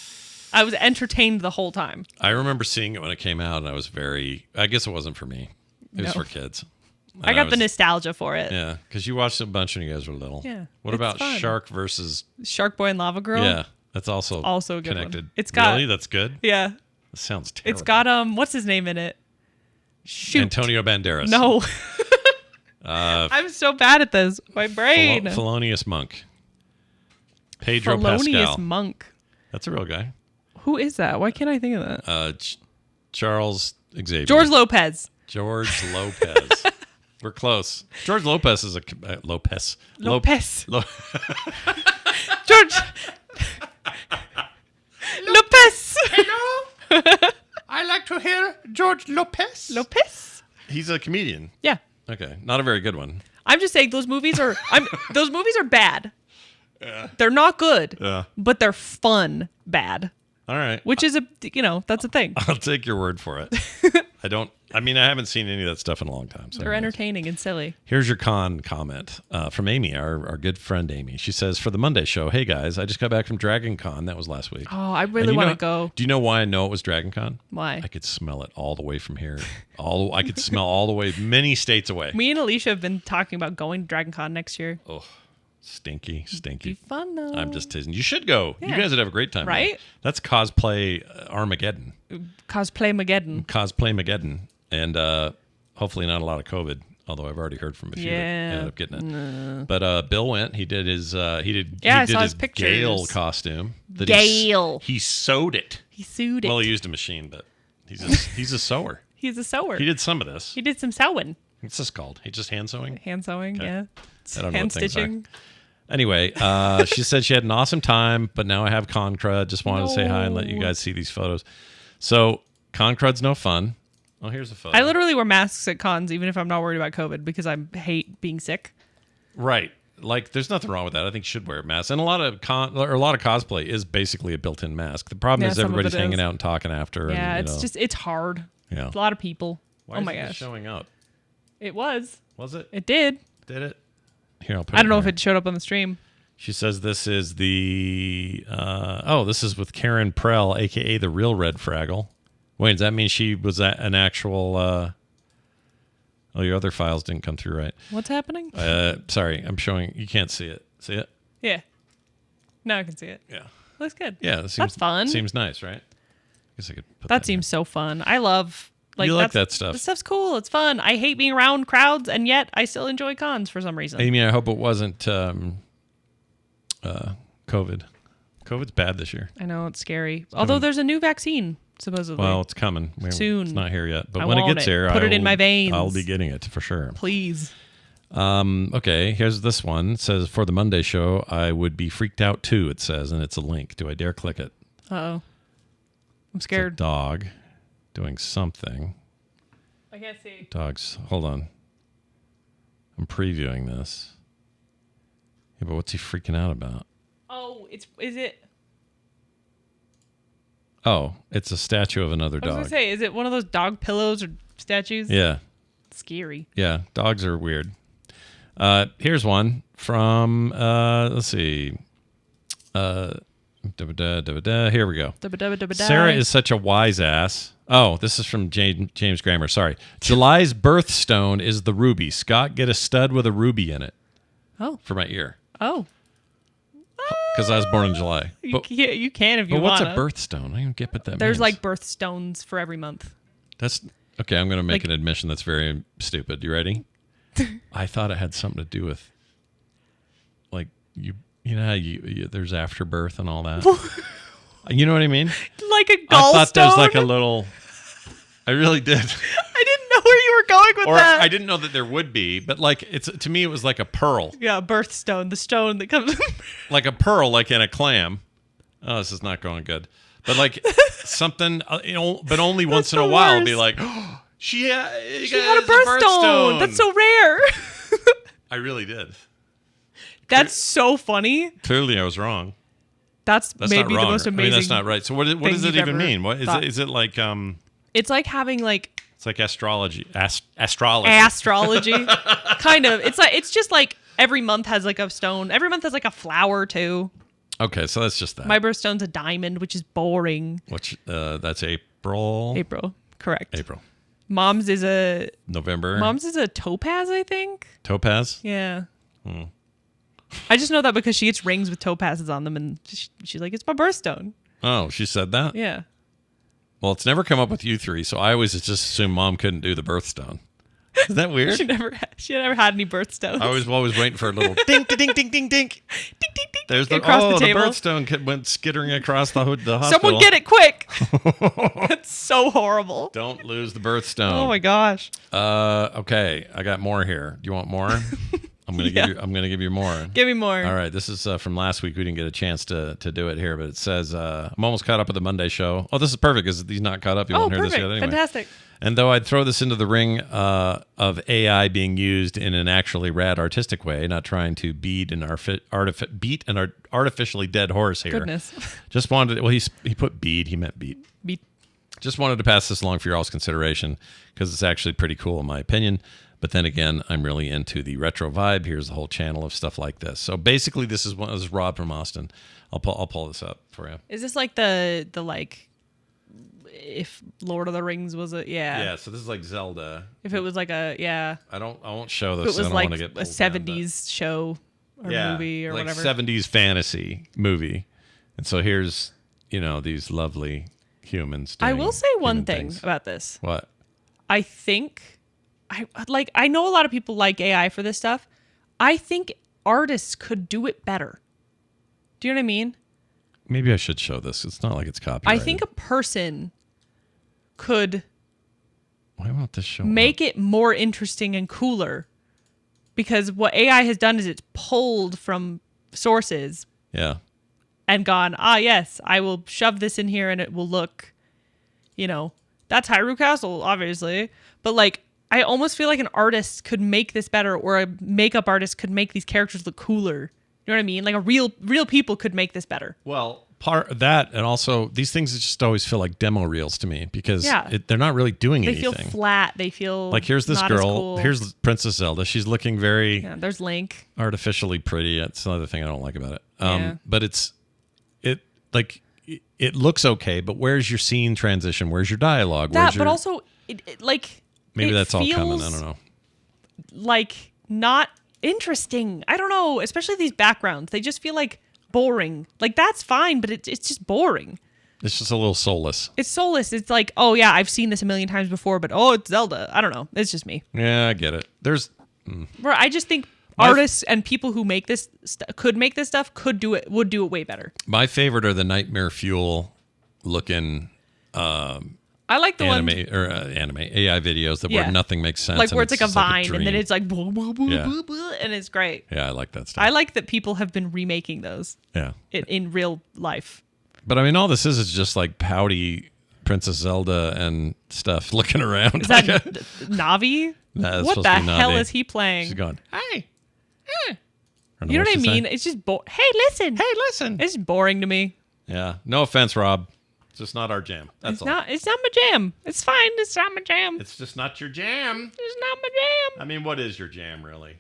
I was entertained the whole time. I remember seeing it when it came out, and I was I guess it wasn't for me. It was for kids. And I got the nostalgia for it. Yeah, because you watched a bunch when you guys were little. Yeah. What about fun. Shark versus Shark Boy and Lava Girl? Yeah, that's also a good connected. one. It's got really? That's good? Yeah. That sounds terrible. It's got what's his name in it? Shoot. Antonio Banderas. No. I'm so bad at this. My brain. Felonious Monk. Pedro Felonious Pascal. Monk. That's a real guy. Who is that? Why can't I think of that? Charles Xavier. George Lopez. George Lopez. We're close. George Lopez is a Lopez. Lopez. George Lopez. Hello. I like to hear George Lopez. Lopez. He's a comedian. Yeah. Okay, not a very good one. I'm just saying those movies are those movies are bad. Yeah. They're not good. Yeah. But they're fun bad. All right. Which is that's a thing. I'll take your word for it. I haven't seen any of that stuff in a long time. So they're entertaining and silly. Here's your con comment from Amy, our good friend Amy. She says, for the Monday show, hey guys, I just got back from Dragon Con. That was last week. Oh, I really want to go. Do you know why I know it was Dragon Con? Why? I could smell it all the way from here. I could smell all the way many states away. Me and Alicia have been talking about going to Dragon Con next year. Oh, stinky. Be fun though. I'm just teasing. You should go. Yeah. You guys would have a great time. Right? Man. That's cosplay Armageddon. Cosplay-mageddon. And hopefully not a lot of COVID, although I've already heard from a few that ended up getting it. No. But Bill went. He did his I saw his pictures. Gale costume. Gale. He sewed it. He sewed it. Well, he used a machine, but he's a sewer. He's a sewer. He did some of this. He did some sewing. What's this called? He just hand sewing? Hand sewing, Okay. yeah. I don't know hand what things stitching. Anyway, she said she had an awesome time, but now I have con crud. Just wanted to say hi and let you guys see these photos. So con crud's no fun. Oh, here's a photo. I literally wear masks at cons, even if I'm not worried about COVID, because I hate being sick. Right. Like, there's nothing wrong with that. I think you should wear a mask. And a lot of cosplay is basically a built-in mask. The problem is everybody's hanging out and talking after. Yeah, and, it's hard. Yeah. It's a lot of people. Why oh my is it gosh. showing up? It was. Was it? It did. Did it? Here, I'll put I don't know here. if it showed up on the stream. She says this is the this is with Karen Prell, aka the real Red Fraggle. Wait, does that mean she was an actual? Your other files didn't come through right. What's happening? Sorry, I'm showing. You can't see it. See it? Yeah. Now I can see it. Yeah. Looks good. Yeah, that's fun. Seems nice, right? I guess I could put that seems so fun. I love you like that stuff. This stuff's cool. It's fun. I hate being around crowds, and yet I still enjoy cons for some reason. I mean, I hope it wasn't COVID. COVID's bad this year. I know, it's scary. Although there's a new vaccine, supposedly. Well, it's coming. Soon. It's not here yet. But I when it want gets it. here, Put it in my veins. I'll be getting it for sure. Please. Okay, here's this one. It says, for the Monday show, I would be freaked out too, it says, and it's a link. Do I dare click it? Uh-oh. I'm scared. It's a dog doing something. I can't see. Dogs. Hold on. I'm previewing this. Yeah, but what's he freaking out about? Oh, is it? Oh, it's a statue of another dog. I was going to say, is it one of those dog pillows or statues? Yeah. Scary. Yeah, dogs are weird. Here's one from, let's see. Here we go. Sarah is such a wise ass. Oh, this is from James Grammer. Sorry. July's birthstone is the ruby. Scott, get a stud with a ruby in it. Oh. For my ear. Oh. Because I was born in July. You can if you want. want. What's a birthstone? I don't even get what that means. There's like birthstones for every month. That's okay. I'm going to make an admission that's very stupid. You ready? I thought it had something to do with, like, you know how there's afterbirth and all that. You know what I mean? Like a gallstone. I thought there was like a little. I really did. I didn't know where you were going with that. I didn't know that there would be, but like to me it was like a pearl. Yeah, birthstone, the stone that comes. Like a pearl, like in a clam. Oh, this is not going good. But like something, but only once in a while, it'll be like, oh, she had a birthstone. That's so rare. I really did. That's so funny. Clearly, I was wrong. That's maybe not the most amazing. I mean, that's not right. So what does it even mean? What is it? Is it like It's like having like. It's like astrology. Astrology. Astrology. Kind of. It's just like every month has like a stone. Every month has like a flower too. Okay, so that's just that. My birthstone's a diamond, which is boring. Which that's April. April, correct. April. Mom's is a November. Mom's is a topaz, I think. Topaz? Yeah. I just know that because she gets rings with topazes on them, and she's like, "It's my birthstone." Oh, she said that? Yeah. Well, it's never come up with you three, so I always just assumed Mom couldn't do the birthstone. Is that weird? She never had any birthstones. I was always waiting for a little ding, ding, ding, ding, ding, ding. Ding, ding, ding. There's the birthstone went skittering across the hospital. Someone get it quick. That's so horrible. Don't lose the birthstone. Oh my gosh. Okay, I got more here. Do you want more? I'm gonna give you more. Give me more. All right, this is from last week. We didn't get a chance to do it here, but it says I'm almost caught up with the Monday show. Oh, this is perfect because he's not caught up. You won't hear this yet anyway. Fantastic. And though I'd throw this into the ring of AI being used in an actually rad artistic way, not trying to beat an artificially dead horse here. Goodness. Just wanted. Well, he put bead. He meant beat. Beat. Just wanted to pass this along for your all's consideration because it's actually pretty cool in my opinion. But then again, I'm really into the retro vibe. Here's the whole channel of stuff like this. So basically, this is Rob from Austin. I'll pull this up for you. Is this like the like if Lord of the Rings was a Yeah, so this is like Zelda. If it was like a I won't show this. If it was I don't like get a 70s show or movie or like whatever. 70s fantasy movie. And so here's, these lovely humans. I will say one thing things. about this. What? I think I know a lot of people like AI for this stuff. I think artists could do it better. Do you know what I mean? Maybe I should show this. It's not like it's copyrighted. I think a person could Why won't this show make it more interesting and cooler, because what AI has done is it's pulled from sources and gone, yes, I will shove this in here and it will look, that's Hyrule Castle, obviously. But like, I almost feel like an artist could make this better, or a makeup artist could make these characters look cooler. You know what I mean? Like real people could make this better. Well, part that, and also these things just always feel like demo reels to me because they're not really doing anything. They feel flat. They feel like here's this not girl. as cool. Here's Princess Zelda. She's looking very there's Link. Artificially pretty. That's another thing I don't like about it. But it looks okay. But where's your scene transition? Where's your dialogue? But also maybe that's all coming. I don't know. Like not interesting. I don't know. Especially these backgrounds. They just feel like boring. Like that's fine, but it's just boring. It's just a little soulless. It's soulless. It's like, oh yeah, I've seen this a million times before, but it's Zelda. I don't know. It's just me. Yeah, I get it. Where I just think artists and people who make this could make this stuff would do it way better. My favorite are the Nightmare Fuel looking I like the anime AI videos where nothing makes sense. Like where it's like a vine and then it's like blah, blah, blah, blah, blah, and it's great. Yeah, I like that stuff. I like that people have been remaking those. Yeah. In real life. But I mean, all this is just like pouty Princess Zelda and stuff looking around. Is that Navi? Nah, what the hell is he playing? She's going, hey. You know what I mean? It's just Hey, listen. It's boring to me. Yeah. No offense, Rob. It's just not our jam. That's all. It's not my jam. It's fine. It's not my jam. It's just not your jam. It's not my jam. I mean, what is your jam, really?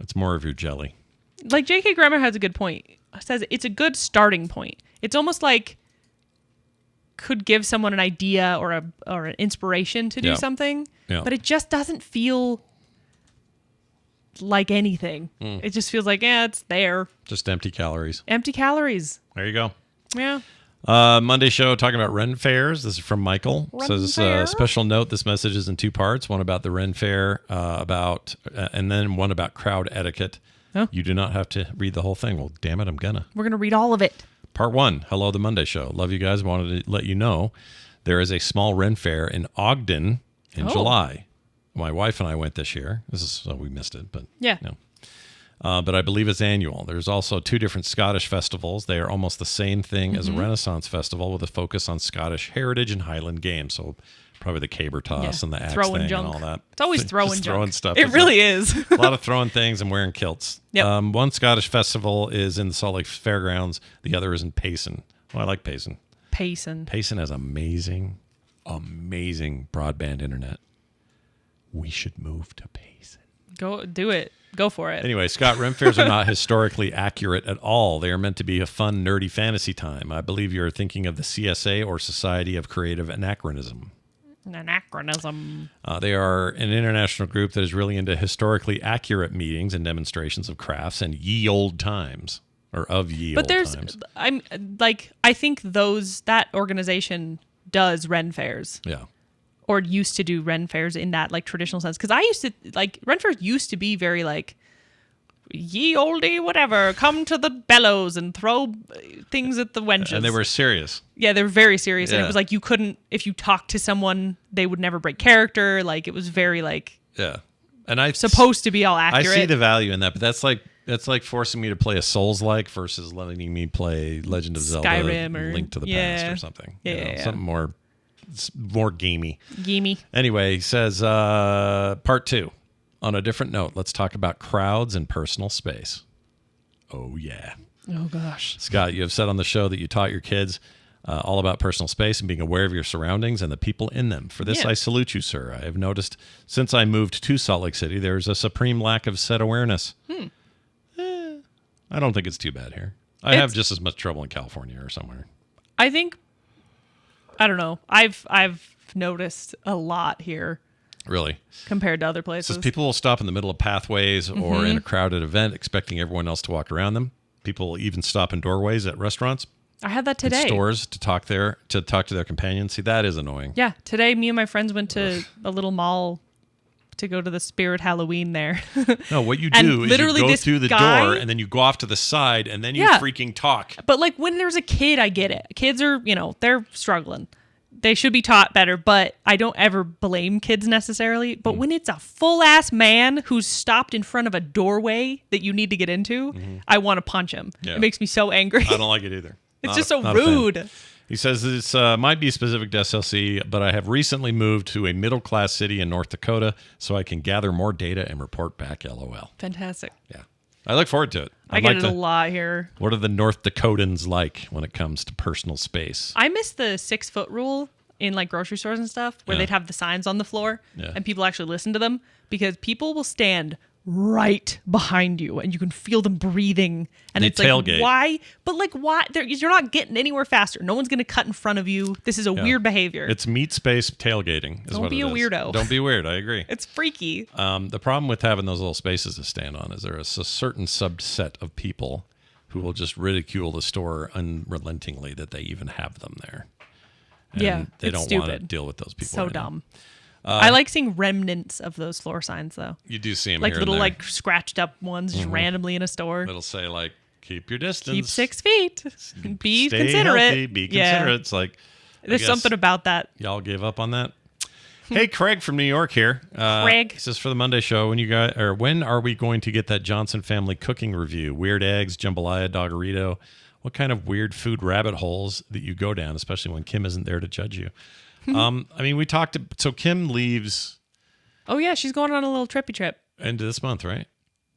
It's more of your jelly. Like J.K. Grammer has a good point. Says it's a good starting point. It's almost like could give someone an idea or an inspiration to do something, but it just doesn't feel like anything. It just feels like it's there. Just empty calories. Empty calories. There you go. Yeah. Monday show talking about Ren fairs. This is from Michael. Says special note. This message is in two parts. One about the Ren fair, and then one about crowd etiquette. Oh. You do not have to read the whole thing. Well, damn it, I'm gonna. We're gonna read all of it. Part 1. Hello, the Monday show. Love you guys. Wanted to let you know there is a small Ren fair in Ogden in July. My wife and I went this year. We missed it, but but I believe it's annual. There's also 2 different Scottish festivals. They are almost the same thing as a Renaissance festival with a focus on Scottish heritage and Highland games. So probably the caber toss and the axe throwing thing junk. and all that. It's always throwing stuff. It really is. A lot of throwing things and wearing kilts. Yep. One Scottish festival is in the Salt Lake Fairgrounds. The other is in Payson. Well, I like Payson. Payson has amazing broadband internet. We should move to Payson. Go do it. Go for it. Anyway, Scott, Ren fairs are not historically accurate at all. They are meant to be a fun, nerdy fantasy time. I believe you're thinking of the CSA or Society of Creative Anachronism. They are an international group that is really into historically accurate meetings and demonstrations of crafts and ye old times, or of ye old times. I think that organization does Ren fairs. Yeah. Or used to do Ren fairs in that like traditional sense. Because I used to Ren fairs used to be very like ye oldie whatever, come to the bellows and throw things at the wenches. And they were serious. Yeah, they were very serious. And it was like you couldn't, if you talked to someone, they would never break character. Like it was very like and I supposed to be all accurate. I see the value in that, but that's like forcing me to play a Souls-like versus letting me play Legend of Zelda, Skyrim, or Link to the Past or something. Something more gamey. Gamey. Anyway, he says, part 2. On a different note, let's talk about crowds and personal space. Oh, yeah. Oh, gosh. Scott, you have said on the show that you taught your kids all about personal space and being aware of your surroundings and the people in them. For this, I salute you, sir. I have noticed since I moved to Salt Lake City, there's a supreme lack of set awareness. I don't think it's too bad here. I have just as much trouble in California or somewhere. I think, I don't know. I've noticed a lot here. Really? Compared to other places. It says people will stop in the middle of pathways or in a crowded event expecting everyone else to walk around them. People will even stop in doorways at restaurants. I had that today. Stores to talk to their companions. See, that is annoying. Yeah. Today, me and my friends went to a little mall to go to the Spirit Halloween there. No, what you do is you go through the door and then you go off to the side and then you freaking talk. But like when there's a kid, I get it. Kids are, they're struggling. They should be taught better, but I don't ever blame kids necessarily. But when it's a full-ass man who's stopped in front of a doorway that you need to get into, I want to punch him. Yeah. It makes me so angry. I don't like it either. It's just so rude. He says this might be specific to SLC, but I have recently moved to a middle-class city in North Dakota so I can gather more data and report back, LOL. Fantastic. Yeah. I look forward to it. I get it a lot here. What are the North Dakotans like when it comes to personal space? I miss the 6-foot rule in like grocery stores and stuff where they'd have the signs on the floor and people actually listen to them, because people will stand right behind you and you can feel them breathing, and it's tailgate. Like, why? But like, why? You're not getting anywhere faster. No one's going to cut in front of you. This is a weird behavior. It's meat space tailgating. Don't be a weirdo. Don't be weird. I agree. It's freaky. The problem with having those little spaces to stand on is there is a certain subset of people who will just ridicule the store unrelentingly that they even have them there. And they don't want to deal with those people. So dumb. I like seeing remnants of those floor signs, though. You do see them like here little, and there. like scratched up ones just randomly in a store. It'll say like, keep your distance. Keep 6 feet. Be Stay considerate. Healthy, be considerate. It's like, there's something about that. Y'all gave up on that. Hey, Craig from New York here. Craig. This is for the Monday show. When are we going to get that Johnson family cooking review? Weird eggs, jambalaya, doggerito. What kind of weird food rabbit holes that you go down, especially when Kim isn't there to judge you? I mean, we talked. So Kim leaves. Oh yeah, she's going on a little trippy trip. End of this month, right?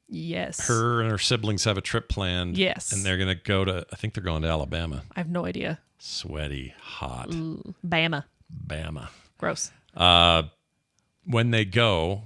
Yes. Her and her siblings have a trip planned. Yes. And they're going to go to, I think they're going to Alabama. I have no idea. Sweaty, hot. Bama. Gross. When they go,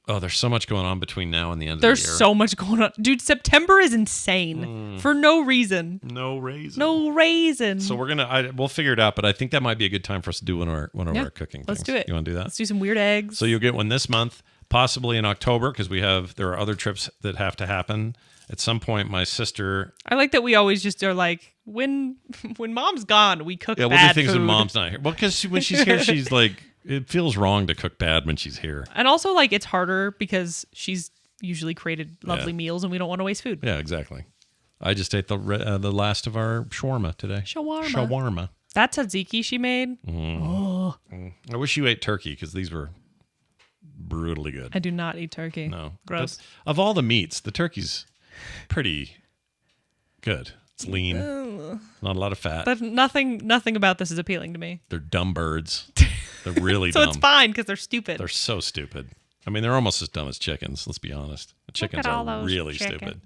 there's so much going on between now and the end of the year. There's so much going on. Dude, September is insane for no reason. No reason. No reason. So we'll figure it out, but I think that might be a good time for us to do one of our cooking things. Let's do it. You want to do that? Let's do some weird eggs. So you'll get one this month, possibly in October, because there are other trips that have to happen. At some point, my sister... I like that we always just are like, when mom's gone, we cook bad we'll do things food. when mom's not here. Well, because when she's here, she's like... It feels wrong to cook bad when she's here. And also, like, it's harder because she's usually created lovely meals and we don't want to waste food. Yeah, exactly. I just ate the last of our shawarma today. Shawarma. That tzatziki she made. Oh. I wish you ate turkey because these were brutally good. I do not eat turkey. No. Gross. But of all the meats, the turkey's pretty good. It's lean. Not a lot of fat. But nothing about this is appealing to me. They're dumb birds. They're really so dumb. It's fine because they're stupid. They're so stupid. I mean, they're almost as dumb as chickens. Let's be honest. The chickens are really stupid.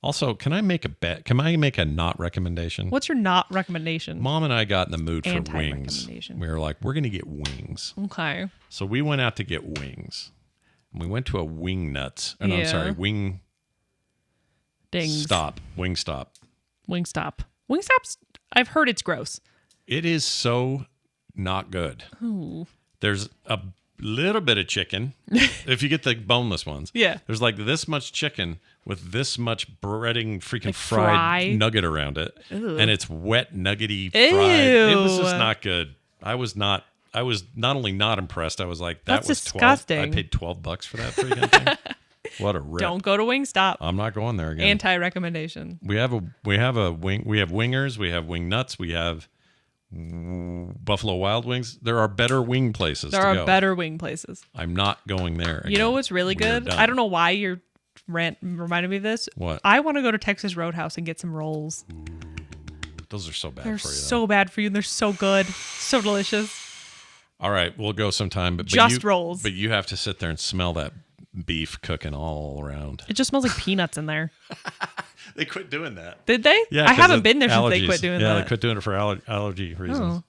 Also, can I make a not recommendation? What's your not recommendation? Mom and I got in the mood for wings. Anti-recommendation. We were like, we're going to get wings. Okay. So we went out to get wings. And we went to a Wing Nuts. No, I'm sorry, Wing... Dings. Stop. Wingstop. Wingstop's, I've heard it's gross. It is so not good. Ooh. There's a little bit of chicken. If you get the boneless ones. Yeah. There's like this much chicken with this much breading freaking fried nugget around it. Ew. And it's wet, nuggety, Ew. fried. It was just not good. I was not only not impressed. I was like, That's was disgusting. 12. I paid $12 for that freaking thing. What a rip. Don't go to Wingstop. I'm not going there again. Anti-recommendation. We have wingers, we have wing nuts, we have Buffalo Wild Wings. There are better wing places to go. There are better wing places. I'm not going there again. You know what's really good? I don't know why your rant reminded me of this. What? I want to go to Texas Roadhouse and get some rolls. Ooh, those are so bad They're for you. They're so bad for you and they're so good. So delicious. All right, we'll go sometime. But rolls. But you have to sit there and smell that beef cooking all around. It just smells like peanuts in there. They quit doing that. Did they? Yeah, I haven't been there since they quit doing that. Yeah, they quit doing it for allergy reasons.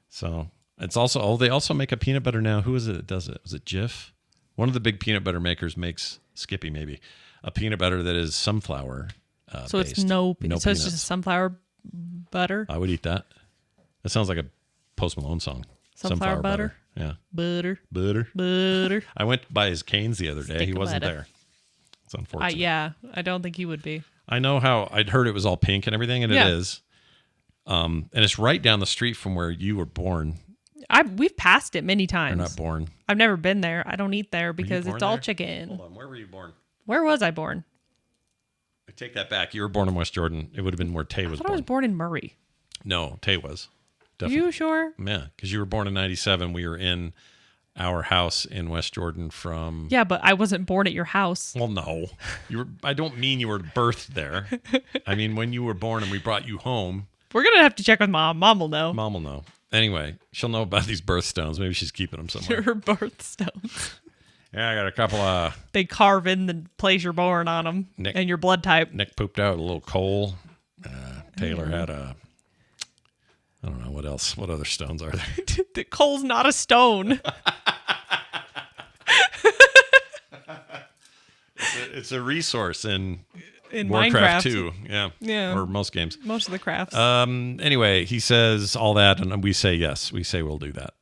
So it's also, they also make a peanut butter now. Who is it that does it? Is it Jif? One of the big peanut butter makers makes, Skippy maybe, a peanut butter that is sunflower so based. It's so peanuts. it's just sunflower butter? I would eat that. That sounds like a Post Malone song. Sunflower butter? Yeah. Butter. I went by his canes the other day. He wasn't there. It's unfortunate. Yeah, I don't think he would be. I know how I'd heard it was all pink and everything, and it is. And it's right down the street from where you were born. We've passed it many times. You're not born. I've never been there. I don't eat there because it's all there? chicken. Hold on. Where were you born? Where was I born? I take that back. You were born in West Jordan. It would have been where Tay was I thought born. I was born in Murray. No, Tay was. Are Definitely. you sure? Yeah, because you were born in 97. We were in our house in West Jordan from... Yeah, but I wasn't born at your house. Well, no. I don't mean you were birthed there. I mean when you were born and we brought you home. We're going to have to check with Mom. Mom will know. Mom will know. Anyway, she'll know about these birthstones. Maybe she's keeping them somewhere. Her birthstones. Yeah, I got a couple of... They carve in the place you're born on them and your blood type. Nick pooped out a little coal. Taylor had a... I don't know, what else? What other stones are there? The coal's not a stone. It's a resource in Minecraft Warcraft 2. Yeah. Or most games. Most of the crafts. Anyway, he says all that, and we say yes. We say we'll do that.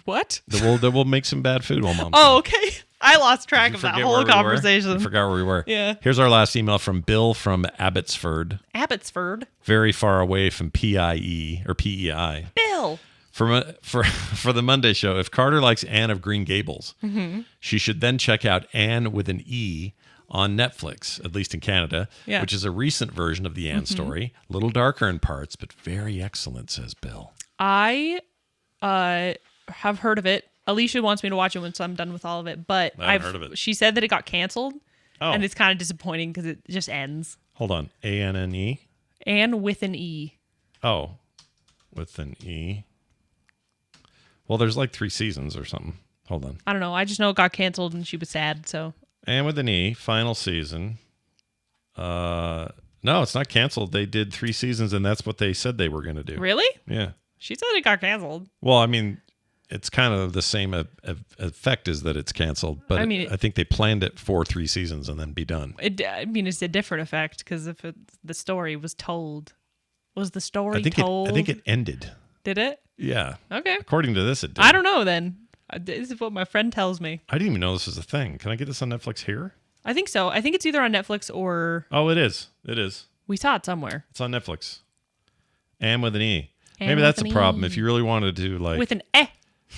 What? That we'll make some bad food while Mom's Oh, okay. I lost track of that whole conversation. I forgot where we were. Yeah. Here's our last email from Bill from Abbotsford. Abbotsford? Very far away from PIE or PEI. Bill! For the Monday show, if Carter likes Anne of Green Gables, she should then check out Anne with an E on Netflix, at least in Canada, which is a recent version of the Anne story. A little darker in parts, but very excellent, says Bill. I have heard of it. Alicia wants me to watch it once I'm done with all of it, but I haven't heard of it. She said that it got canceled, and it's kind of disappointing because it just ends. Hold on. ANNE? Anne with an E. Oh, with an E. Well, there's like 3 seasons or something. Hold on. I don't know. I just know it got canceled, and she was sad, so... Anne with an E, final season. No, it's not canceled. They did 3 seasons, and that's what they said they were going to do. Really? Yeah. She said it got canceled. Well, I mean, it's kind of the same effect as that it's canceled, but I think they planned it for 3 seasons and then be done. It's a different effect because if the story was told, was the story told? I think it ended. Did it? Yeah. Okay. According to this, it did. I don't know then. This is what my friend tells me. I didn't even know this was a thing. Can I get this on Netflix here? I think so. I think it's either on Netflix or... Oh, it is. It is. We saw it somewhere. It's on Netflix. Anne with an E. Maybe that's a problem. If you really wanted to, like... With an E.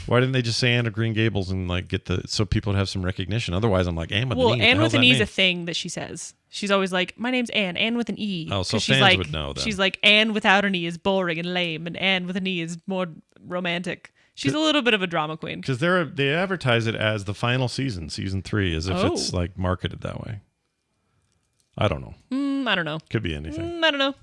Why didn't they just say Anne of Green Gables and like get so people would have some recognition? Otherwise, I'm like, Anne with an E. Well, Anne with an E is a thing that she says. She's always like, my name's Anne with an E. Oh, so fans would know then. She's like, Anne without an E is boring and lame, and Anne with an E is more romantic. She's a little bit of a drama queen. Because they advertise it as the final season, season 3, as if it's like marketed that way. I don't know. I don't know. Could be anything. I don't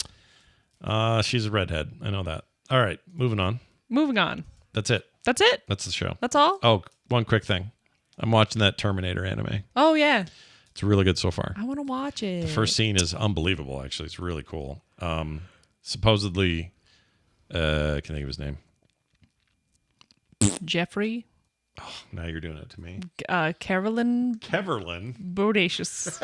know. She's a redhead. I know that. All right, moving on. Moving on. That's it. That's it? That's the show. That's all? Oh, one quick thing. I'm watching that Terminator anime. Oh, yeah. It's really good so far. I want to watch it. The first scene is unbelievable, actually. It's really cool. Supposedly, I can't think of his name. Jeffrey. Oh, now you're doing it to me. Carolyn. Keverlin. Bodacious.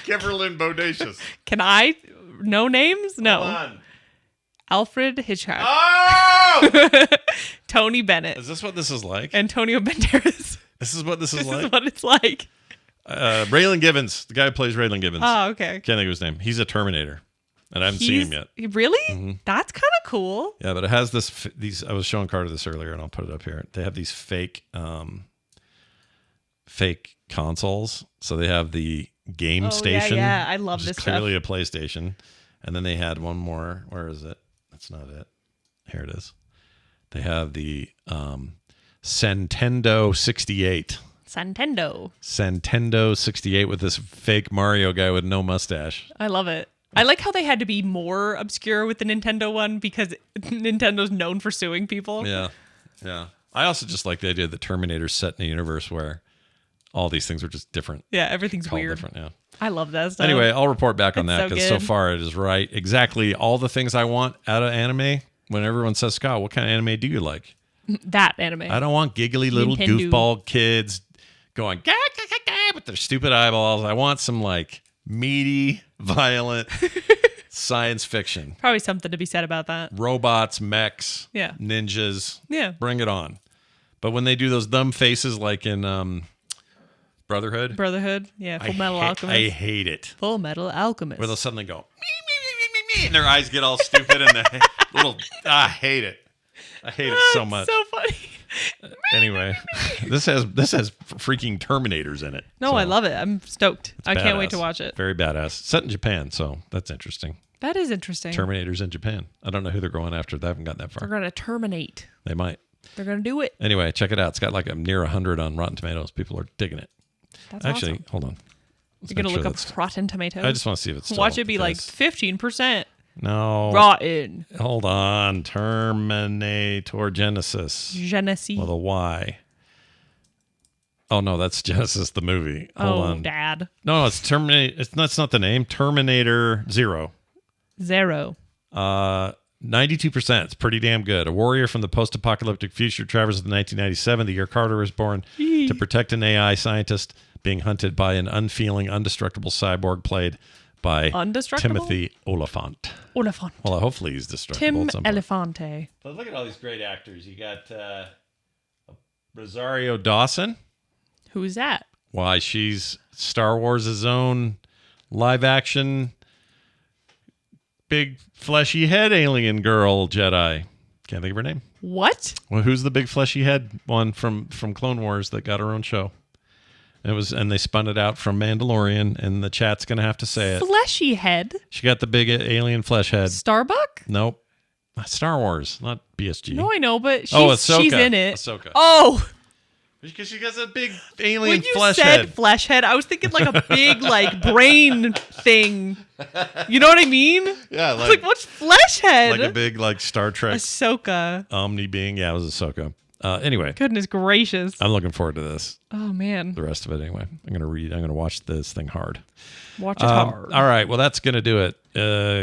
Keverlin Bodacious. Can I? No names? No. Hold on. Alfred Hitchcock. Oh! Tony Bennett. Is this what this is like? Antonio Banderas. This is what this is like? This is what it's like. Raylan Givens. The guy who plays Raylan Givens. Oh, okay. Can't think of his name. He's a Terminator. And I haven't seen him yet. Really? Mm-hmm. That's kind of cool. Yeah, but it has these. I was showing Carter this earlier, and I'll put it up here. They have these fake consoles. So they have the game station. Yeah, I love this stuff. Clearly a stuff. PlayStation. And then they had one more. Where is it? That's not it. Here it is. They have the Santendo 68. Santendo 68 with this fake Mario guy with no mustache. I love it. I like how they had to be more obscure with the Nintendo one because Nintendo's known for suing people. Yeah. Yeah. I also just like the idea that Terminator's set in a universe where all these things are just different. Yeah, everything's weird. Different, yeah. I love that stuff. Anyway, I'll report back on that because so far it is right. Exactly all the things I want out of anime. When everyone says, Scott, what kind of anime do you like? That anime. I don't want giggly little goofball kids going gah, gah, gah, gah, with their stupid eyeballs. I want some like meaty, violent science fiction. Probably something to be said about that. Robots, mechs, yeah, ninjas. Yeah. Bring it on. But when they do those dumb faces like in Brotherhood, yeah, Full Metal Alchemist. I hate it. Full Metal Alchemist. Where they'll suddenly go, me, and their eyes get all stupid and the little, I hate it. I hate it so much. So funny. Anyway, this has freaking Terminators in it. No, so I love it. I'm stoked. I can't wait to watch it. Very badass. Set in Japan, so that's interesting. That is interesting. Terminators in Japan. I don't know who they're going after. They haven't gotten that far. They're going to terminate. They might. They're going to do it. Anyway, check it out. It's got like a near 100 on Rotten Tomatoes. People are digging it. That's actually awesome. Hold on. You're going to look up Rotten Tomatoes? I just want to see if it's still watch it be like 15%. No. Rotten. Hold on. Terminator Genesis. Genesis. With a Y. Oh, no, that's Genesis, the movie. Hold on. Dad. No, it's Terminator. That's not the name. Terminator Zero. 92%. It's pretty damn good. A warrior from the post-apocalyptic future travels in 1997, the year Carter was born, to protect an AI scientist being hunted by an unfeeling, indestructible cyborg played by Timothy Olyphant. Well, hopefully he's destructible. Tim Elefante. But look at all these great actors. You got Rosario Dawson. Who's that? Why, she's Star Wars' own live-action big fleshy head alien girl Jedi. Can't think of her name. What? Well, who's the big fleshy head one from Clone Wars that got her own show? And they spun it out from Mandalorian, and the chat's gonna have to say it. Fleshy head. She got the big alien flesh head. Starbuck? Nope. Star Wars, not BSG. No, I know, but she's in it. Ahsoka. Oh. Because she has a big alien flesh head. When you said flesh head, I was thinking like a big brain thing. You know what I mean? Yeah. Like what's flesh head? Like a big Star Trek. Ahsoka. Omni being. Yeah, it was Ahsoka. Anyway. Goodness gracious. I'm looking forward to this. Oh, man. The rest of it anyway. I'm going to watch this thing hard. Watch it hard. All right. Well, that's going to do it.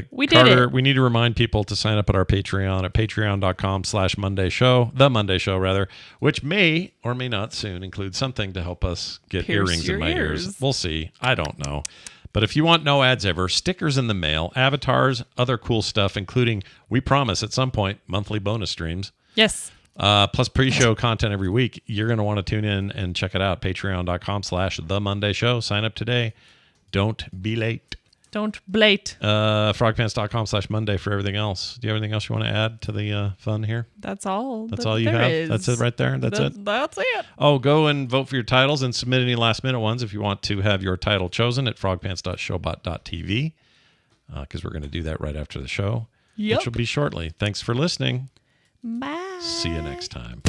We Carter, did it. We need to remind people to sign up at our Patreon at patreon.com/Monday Show, the Monday Show rather, which may or may not soon include something to help us get earrings in my ears. We'll see. I don't know. But if you want no ads ever, stickers in the mail, avatars, other cool stuff, including, we promise at some point, monthly bonus streams. Yes. Plus pre-show content every week. You're going to want to tune in and check it out. Patreon.com/The Monday Show. Sign up today. Don't be late. Don't blate. Frogpants.com/Monday for everything else. Do you have anything else you want to add to the fun here? That's all. That's all you have? Is. That's it right there? That's it? That's it. Oh, go and vote for your titles and submit any last-minute ones if you want to have your title chosen at frogpants.showbot.tv because we're going to do that right after the show, which will be shortly. Thanks for listening. Bye. See you next time.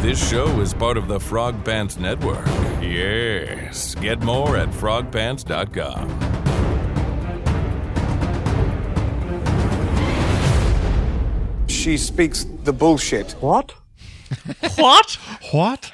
This show is part of the Frog Pants Network. Yes. Get more at frogpants.com. She speaks the bullshit. What? What? What?